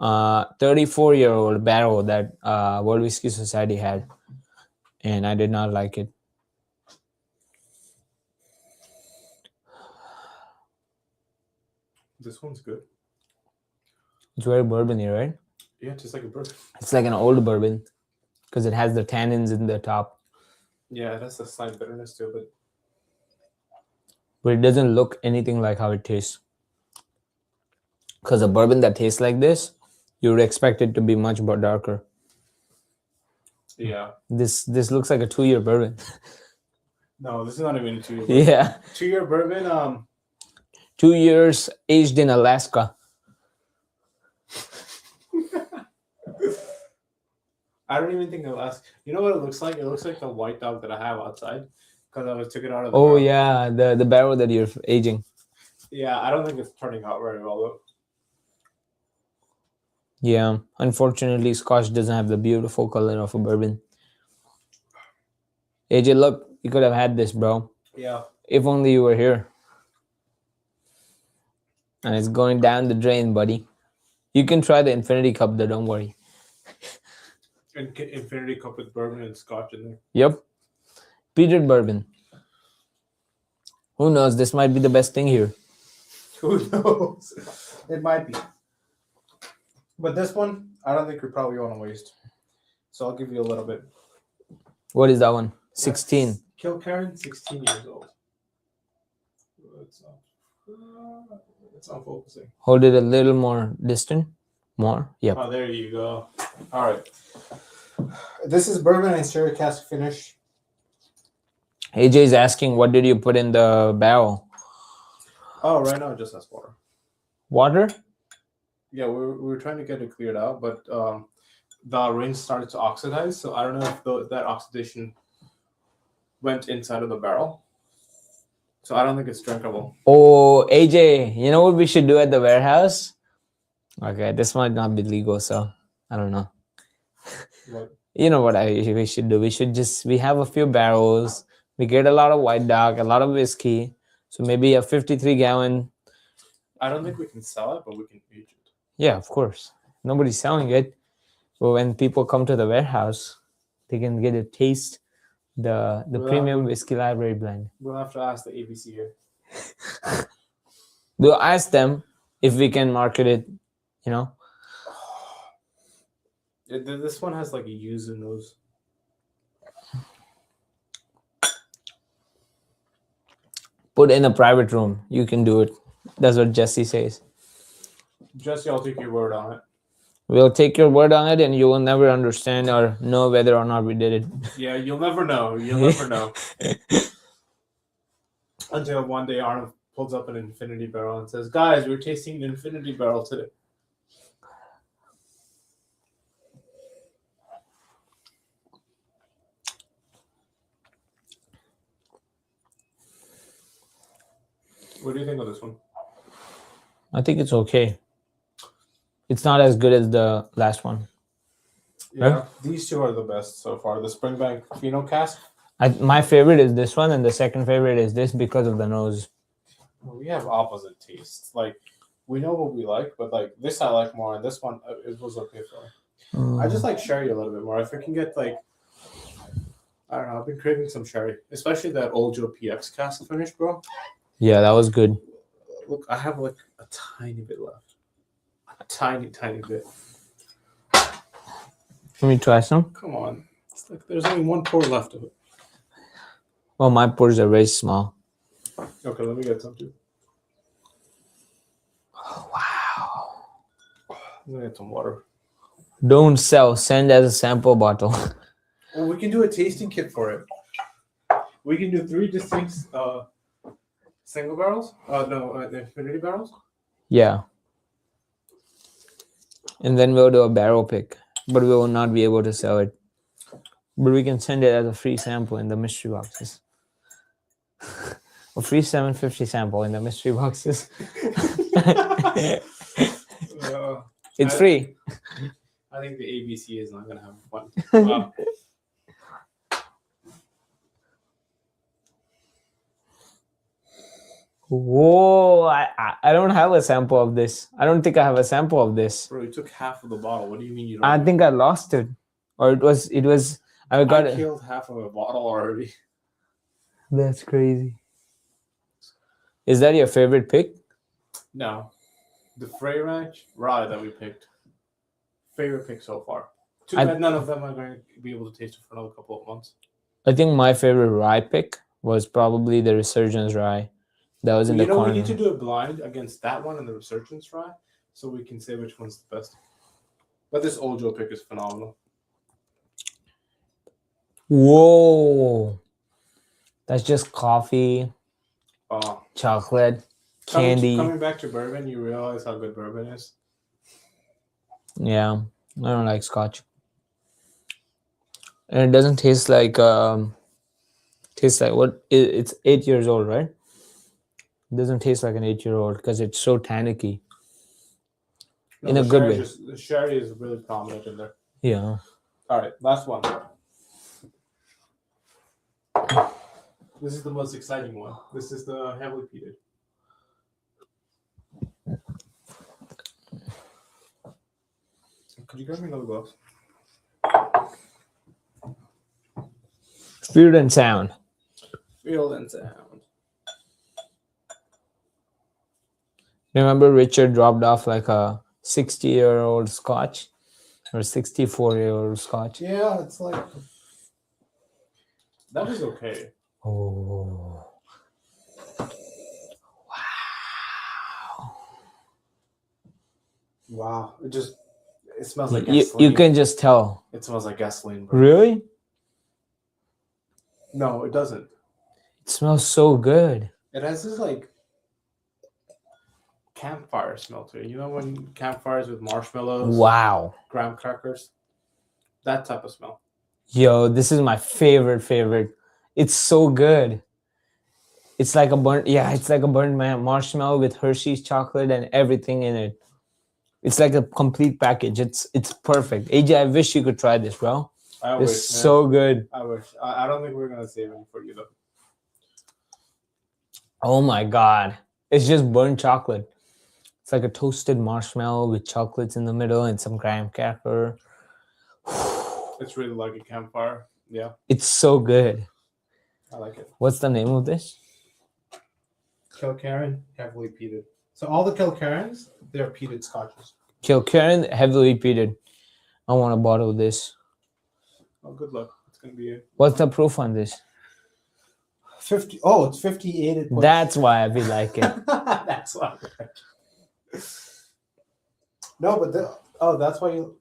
34-year-old barrel that World Whiskey Society had, and I did not like it. This one's good. It's very bourbony, right? Yeah, just like a bourbon. It's like an old bourbon because it has the tannins in the top. Yeah, that's a slight bitterness to it, but it doesn't look anything like how it tastes. Because a bourbon that tastes like this, you would expect it to be much more darker. Yeah. This looks like a 2-year bourbon. No, this is not even a 2-year bourbon. Yeah. 2-year bourbon. 2 years aged in Alaska. I don't even think Alaska. You know what it looks like? It looks like the white dog that I have outside because I took it out of the Oh barrel. yeah, the barrel that you're aging. Yeah, I don't think it's turning out very well though. Yeah, unfortunately, Scotch doesn't have the beautiful color of a bourbon. AJ, look, you could have had this, bro. Yeah. If only you were here. And it's going down the drain, buddy. You can try the Infinity Cup, though, don't worry. And Infinity Cup with bourbon and Scotch in there. Yep. Peated bourbon. Who knows? This might be the best thing here. Who knows? It might be. But this one, I don't think we probably want to waste. So I'll give you a little bit. What is that one? 16. Kilcairn, 16 years old. It's not focusing. Hold it a little more distant. More? Yep. Oh, there you go. All right. This is bourbon and sherry cask finish. AJ is asking, what did you put in the barrel? Oh, right now it just has water. Water? Yeah, we were trying to get it cleared out, but the ring started to oxidize. So I don't know if that oxidation went inside of the barrel. So I don't think it's drinkable. Oh, AJ, you know what we should do at the warehouse? Okay, this might not be legal, so I don't know. What? You know what we should do? We have a few barrels. We get a lot of white dog, a lot of whiskey. So maybe a 53-gallon. I don't think we can sell it, but we can age it. Yeah, of course. Nobody's selling it. But when people come to the warehouse, they can get a taste the premium whiskey library blend. We'll have to ask the ABC here. We'll ask them if we can market it, you know. This one has like a yuzu nose. Put in a private room. You can do it. That's what Jesse says. Jesse, I'll take your word on it. We'll take your word on it, and you will never understand or know whether or not we did it. Yeah, you'll never know. You'll never know. Until one day Arnold pulls up an Infinity Barrel and says, guys, we're tasting an Infinity Barrel today. What do you think of this one? I think it's okay. It's not as good as the last one. Yeah, these two are the best so far. The Springbank Fino cask. My favorite is this one, and the second favorite is this because of the nose. We have opposite tastes. Like, we know what we like, but like this I like more, and this one it was okay for me. I just like sherry a little bit more. If we can get like, I don't know, I've been craving some sherry, especially that Old Joe PX cask finish, bro. Yeah, that was good. Look, I have like a tiny bit left. A tiny bit. Let me try some. Come on. It's like there's only one pour left of it. Well, my pours are very small. Okay, let me get some too. Oh, wow. I'm gonna get some water. Don't sell. Send as a sample bottle. Well, we can do a tasting kit for it. We can do 3 distinct single barrels. Infinity barrels. Yeah. And then we'll do a barrel pick, but we will not be able to sell it. But we can send it as a free sample in the mystery boxes. A free 750 sample in the mystery boxes. It's free. I think the ABC is not gonna have fun. Whoa! I don't have a sample of this. I don't think I have a sample of this. Bro, you took half of the bottle. What do you mean you don't? I think I lost it, or it was. I got it. Killed half of a bottle already. That's crazy. Is that your favorite pick? No, the Frey Ranch rye that we picked. Favorite pick so far. Too bad none of them are going to be able to taste it for another couple of months. I think my favorite rye pick was probably the Resurgence rye. That was in the corner. We need to do a blind against that one and the Resurgence rye, so we can say which one's the best. But this Old Joe pick is phenomenal. Whoa! That's just coffee, chocolate, candy. Coming back to bourbon, you realize how good bourbon is. Yeah, I don't like Scotch, and it doesn't taste like what? It's 8 years old, right? It doesn't taste like an 8-year-old because it's so tannicky. No, in a good way. The sherry is really prominent in there. Yeah. All right, last one. This is the most exciting one. This is the heavily peated. Could you grab me another glass? Field and Sound. Field and Sound. Remember Richard dropped off like a 60-year-old Scotch or 64-year-old Scotch? Yeah, it's like... That is okay. Oh. Wow. It smells like You gasoline. can just tell. It smells like gasoline, bro. Really? No, it doesn't. It smells so good. It has this like campfire smell to it. You know when campfires with marshmallows, Wow. graham crackers, that type of smell. Yo, this is my favorite. It's so good. It's like a burnt marshmallow with Hershey's chocolate and everything in it. It's like a complete package. It's perfect. AJ, I wish you could try this, bro. It's so good. I wish. I don't think we're gonna save any for you though. Oh my god. It's just burnt chocolate. It's like a toasted marshmallow with chocolates in the middle and some graham cracker. It's really like a campfire. Yeah. It's so good. I like it. What's the name of this? Kilkerran heavily peated. So all the Kilkerrans, they're peated scotches. Kilkerran heavily peated. I want a bottle of this. Oh, good luck. It's gonna be it. What's the proof on this? 50. Oh, it's 58. That's why I feel like it. That's why. No, but that's why you.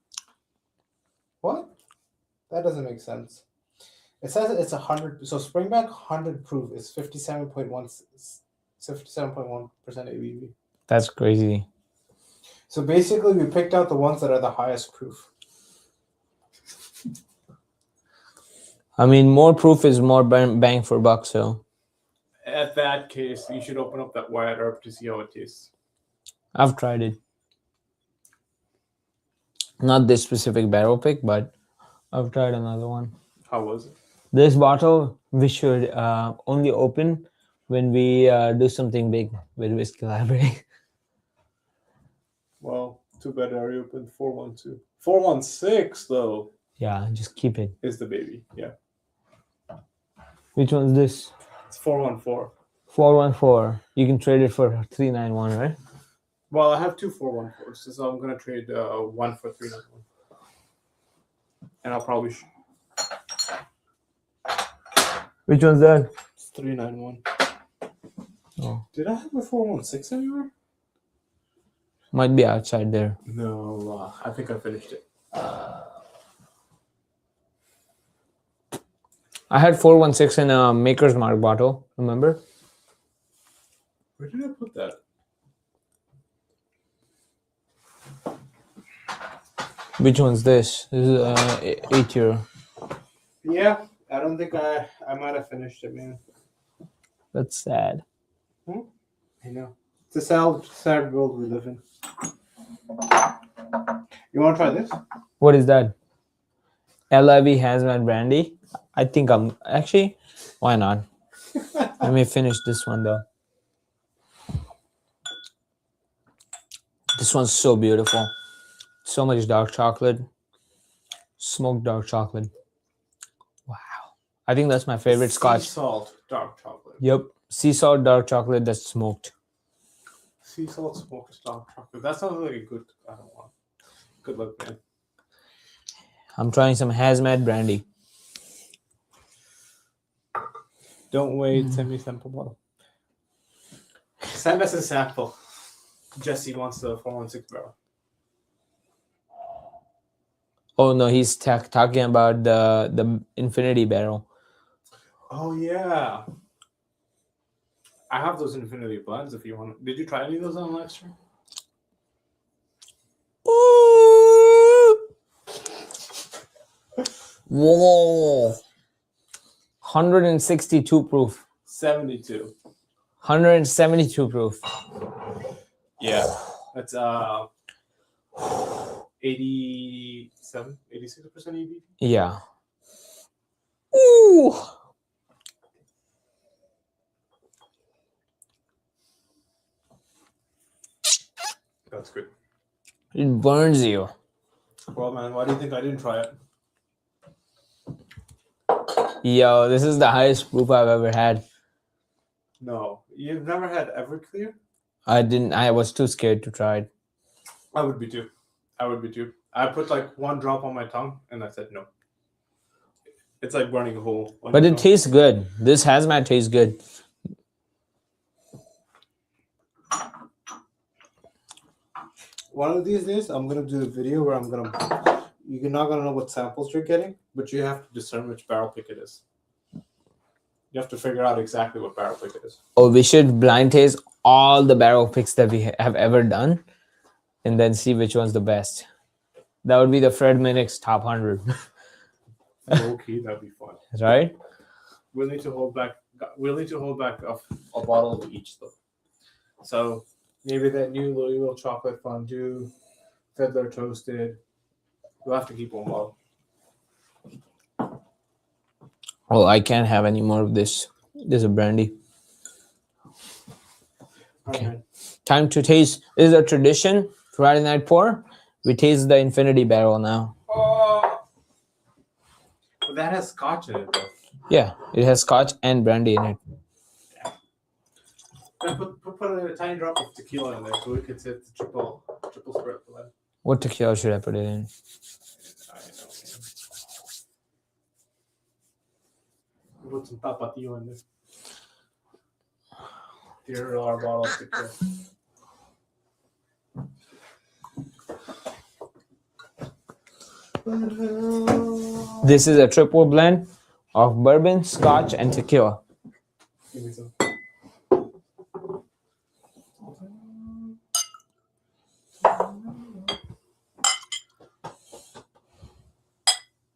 What? That doesn't make sense. It says it's 100. So Springbank 100 proof is 57.1 ABV. That's crazy. So basically, we picked out the ones that are the highest proof. I mean, more proof is more bang for buck. So, At that case, you should open up that white herb to see how it tastes. I've tried it. Not this specific barrel pick, but I've tried another one. How was it? This bottle we should only open when we do something big with Whiskey Library. Well, too bad I already opened 412. 416 though Yeah, just keep it. is the baby. Yeah, Which one's this? it's 414. 414. You can trade it for 391, right? Well, I have two 414s, so I'm gonna trade one for 391, and I'll probably. Which one's that? It's 391. Oh, Did I have a 416 anywhere? might be outside there. No, I think I finished it. I had 416 in a Maker's Mark bottle. Remember? Where did I put that? Which one's this? This is 8 year. Yeah, I don't think I might have finished it, man. That's sad. I know. It's a sad world we live in. You want to try this? What is that? LIV Hazmat Brandy. I think I'm actually. Why not? Let me finish this one though. This one's so beautiful. So much dark chocolate. Smoked dark chocolate. Wow. I think that's my favorite scotch. Sea salt dark chocolate. Yep. Sea salt dark chocolate that's smoked. Sea salt smoked dark chocolate. That sounds like a good. I don't want. Good luck, man. I'm trying some Hazmat Brandy. Don't wait. Send me a sample bottle. Send us a sample. Jesse wants the 416 barrel. Oh no, he's talking about the Infinity barrel. Oh yeah. I have those Infinity blends if you want. Did you try any of those on live stream? Whoa. 162 proof. 72. 172 proof. Yeah. That's 87, 86% EBV. Yeah. Ooh. That's good. It burns you. Well, man, why do you think I didn't try it? Yo, this is the highest proof I've ever had. No. You've never had Everclear? I was too scared to try it. I would be too. I put like one drop on my tongue and I said no. It's like burning a hole. But it tastes good. This Hazmat tastes good. One of these days, I'm gonna do a video where you're not gonna know what samples you're getting, but you have to discern which barrel pick it is. You have to figure out exactly what barrel pick it is. Oh, we should blind taste all the barrel picks that we have ever done, and then see which one's the best. That would be the Fred Minnick's top 100, Okay, that'd be fun. right? We'll need to hold back a bottle of each though. So maybe that new Louisville chocolate fondue, Fiddler toasted. We'll have to keep one bottle. Oh, I can't have any more of this. There's a brandy. Okay. Alright. Time to taste. This is a tradition. Friday night pour. We taste the Infinity barrel now. Oh, but that has scotch in it though. Yeah, it has scotch and brandy in it. And put a tiny drop of tequila in there so we could set the triple spirit blend. What tequila should I put it in? I know, man. Put some tapatio in there. Here are our bottle of tequila. This is a triple blend of bourbon, scotch, and tequila. Give me some.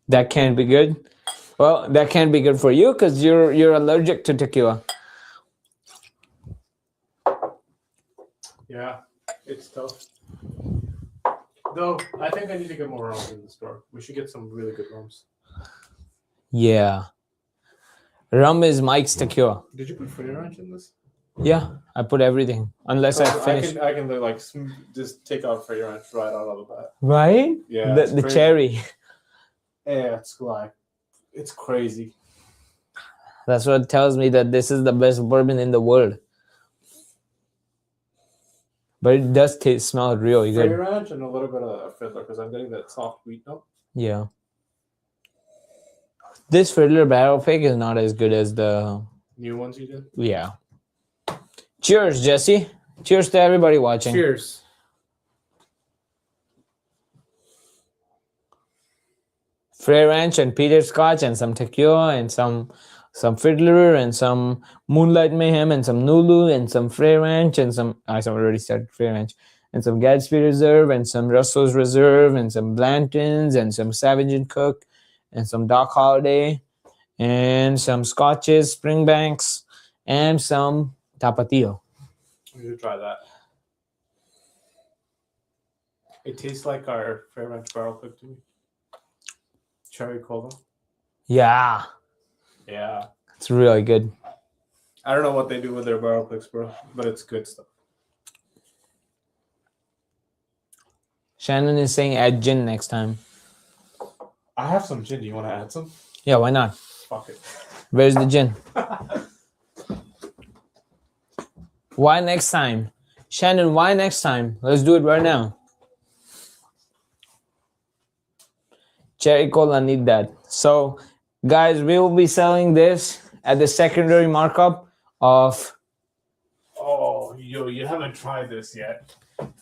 That can't be good. Well, that can't be good for you because you're allergic to tequila. tough. Though I think I need to get more rums in the store. We should get some really good rums. Yeah. Rum is Mike's tequila. Did you put free ranch in this? Yeah, I put everything. Unless I finish. I can like just take out free ranch right out of the bat. Right? Yeah. The cherry. Yeah, it's crazy. That's what tells me that this is the best bourbon in the world. But it does smell really Free good. ranch and a little bit of Fiddler because I'm getting that soft wheat note. Yeah. This Fiddler Barrel Pick is not as good as the New ones you did? Yeah. Cheers, Jesse. Cheers to everybody watching. Cheers. Frey Ranch and Peter Scotch and some tequila and some Fiddler and some Moonlight Mayhem and some Nulu and some Frey Ranch and some I already said Frey Ranch and some Gadsby Reserve and some Russell's Reserve and some Blanton's and some Savage and Cook and some Doc Holiday and some Scotches, Springbanks and some Tapatio. We should try that. It tastes like our Frey Ranch barrel cooked to me. Cherry cola. Yeah. Yeah. It's really good. I don't know what they do with their barrel cooks, bro, but it's good stuff. Shannon is saying add gin next time. I have some gin. Do you want to add some? Yeah, why not? Fuck it. Where's the gin? Why next time? Shannon, why next time? Let's do it right now. Cherry cola, need that. So, guys, we will be selling this at the secondary markup of Oh, you haven't tried this yet.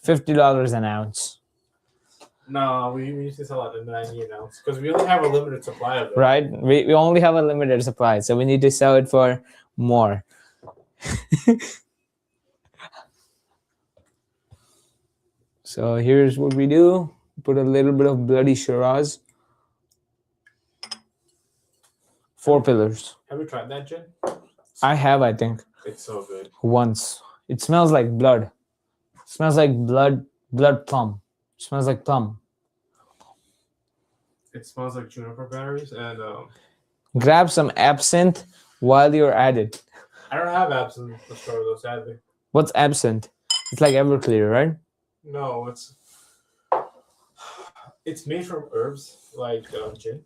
$50 an ounce. No, we need to sell it in 98 ounce because we only have a limited supply of it. Right? We only have a limited supply, so we need to sell it for more. So here's what we do. Put a little bit of bloody Shiraz. 4 pillars. Have you tried that gin? I have, I think. It's so good. Once. It smells like blood. It smells like blood plum. It smells like plum. It smells like juniper batteries and Grab some absinthe while you're at it. I don't have absinthe in the store though, sadly. What's absinthe? It's like Everclear, right? No, it's made from herbs like gin.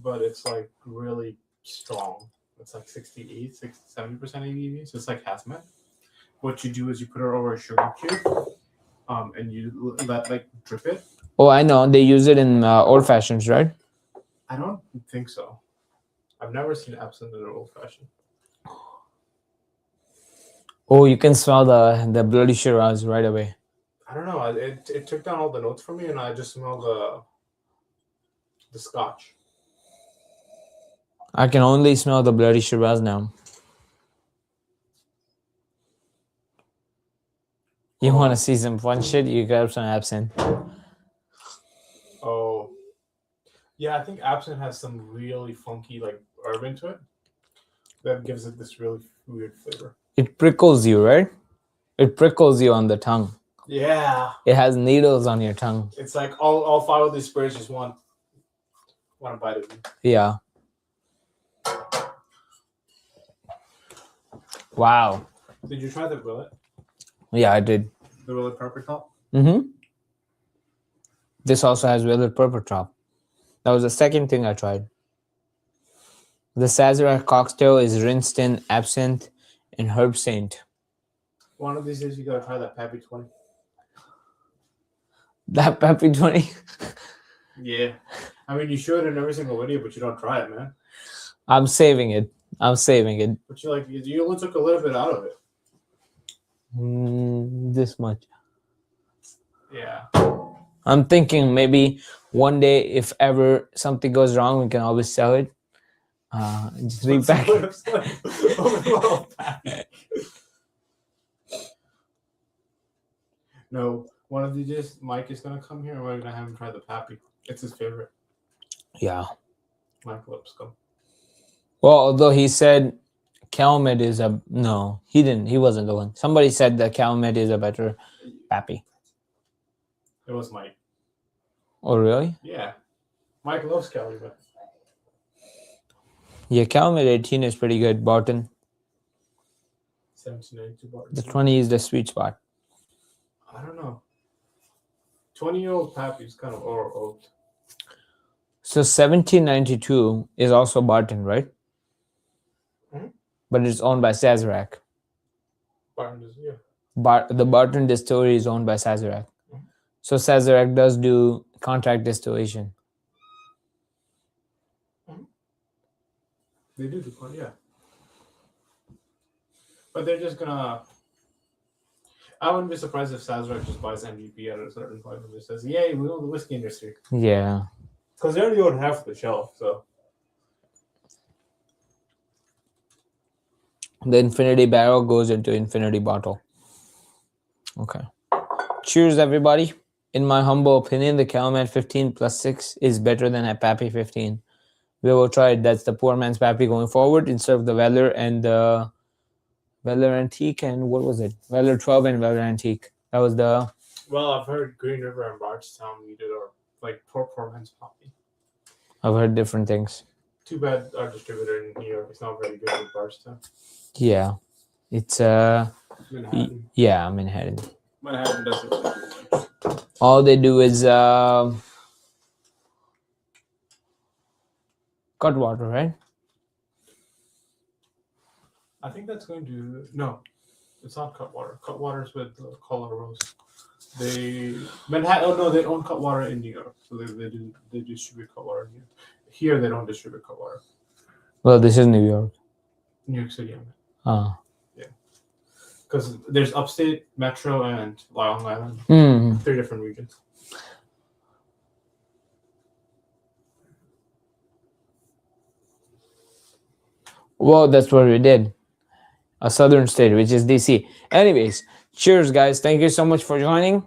But it's like really strong. It's like 68, 70% ABV, so it's like hazmat. What you do is you put it over a sugar cube, and you let like drip it. Oh, I know. They use it in old fashions, right? I don't think so. I've never seen absinthe in an old fashioned. Oh, you can smell the bloody Shiraz right away. I don't know. It took down all the notes for me, and I just smelled the scotch. I can only smell the bloody Shiraz now. You want to see some fun shit? You grab some absinthe. Oh. Yeah, I think absinthe has some really funky like herb into it that gives it this really weird flavor. It prickles you, right? It prickles you on the tongue. Yeah. It has needles on your tongue. It's like all 5 of these spirits just want a bite of you. Yeah. Wow. Did you try the Willet? Yeah, I did. The Willet Purple Top? Mm-hmm. This also has Willet Purple Top. That was the second thing I tried. The Sazerac cocktail is rinsed in absinthe and herb saint. One of these days you gotta try that Pappy 20. That Peppy 20? Yeah. I mean, you should in every single video, but you don't try it, man. I'm saving it. But you only took a little bit out of it. This much. Yeah. I'm thinking maybe one day, if ever something goes wrong, we can always sell it. Just repack it. No, one of these days, Mike is gonna come here, and we're gonna have him try the Pappy. It's his favorite. Yeah. Mike Lipscomb. Well, although he said Calumet is a no. He didn't. He wasn't the one. Somebody said that Calumet is a better Pappy. It was Mike. Oh really? Yeah, Mike loves Calumet. Yeah, Calumet 18 is pretty good. Barton. 1792 Barton. The 20 is the sweet spot. I don't know. 20-year-old Pappy is kind of old. So 1792 is also Barton, right? Mhm. But it's owned by Sazerac. Barton is, yeah. The Barton distillery is owned by Sazerac. Mhm. So Sazerac does do contract distillation. They do one, yeah. But they're just gonna. I wouldn't be surprised if Sazerac just buys MVP at a certain point and just says, "Yay, we own the whiskey industry." Yeah. Because they already own half the shelf, so. The infinity barrel goes into infinity bottle. Okay. Cheers, everybody. In my humble opinion, the Calumet 15 plus 6 is better than a Pappy 15. We will try it. That's the poor man's Pappy going forward instead of the Weller and the Weller Antique and what was it? Weller 12 and Weller Antique. That was the... Well, I've heard Green River and Bardstown we did our like poor man's Pappy. I've heard different things. Too bad our distributor in New York is not very good with Bardstown. Yeah. It's Manhattan. yeah, Manhattan. Manhattan doesn't really do much. All they do is Cutwater, right? I think that's going to it's not Cutwater. Cutwater's with Color Rose. Manhattan. Oh no, they own Cutwater in New York, so they distribute Cutwater in New York. Here they don't distribute Cutwater. Well, this is New York. New York City, I mean. Ah. Yeah. Because there's upstate, Metro, and Long Island. 3 different regions. Well, that's what we did. A southern state, which is DC. Anyways, cheers, guys. Thank you so much for joining.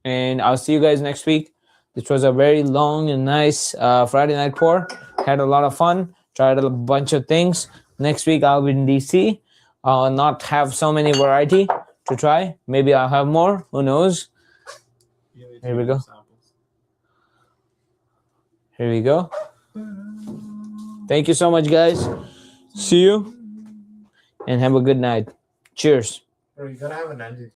And I'll see you guys next week. This was a very long and nice Friday night pour. Had a lot of fun. Tried a bunch of things. Next week, I'll be in DC. I'll not have so many variety to try. Maybe I'll have more. Who knows? Here we go. Here we go. Thank you so much, guys. See you. And have a good night. Cheers. Bro, you gotta have an ending.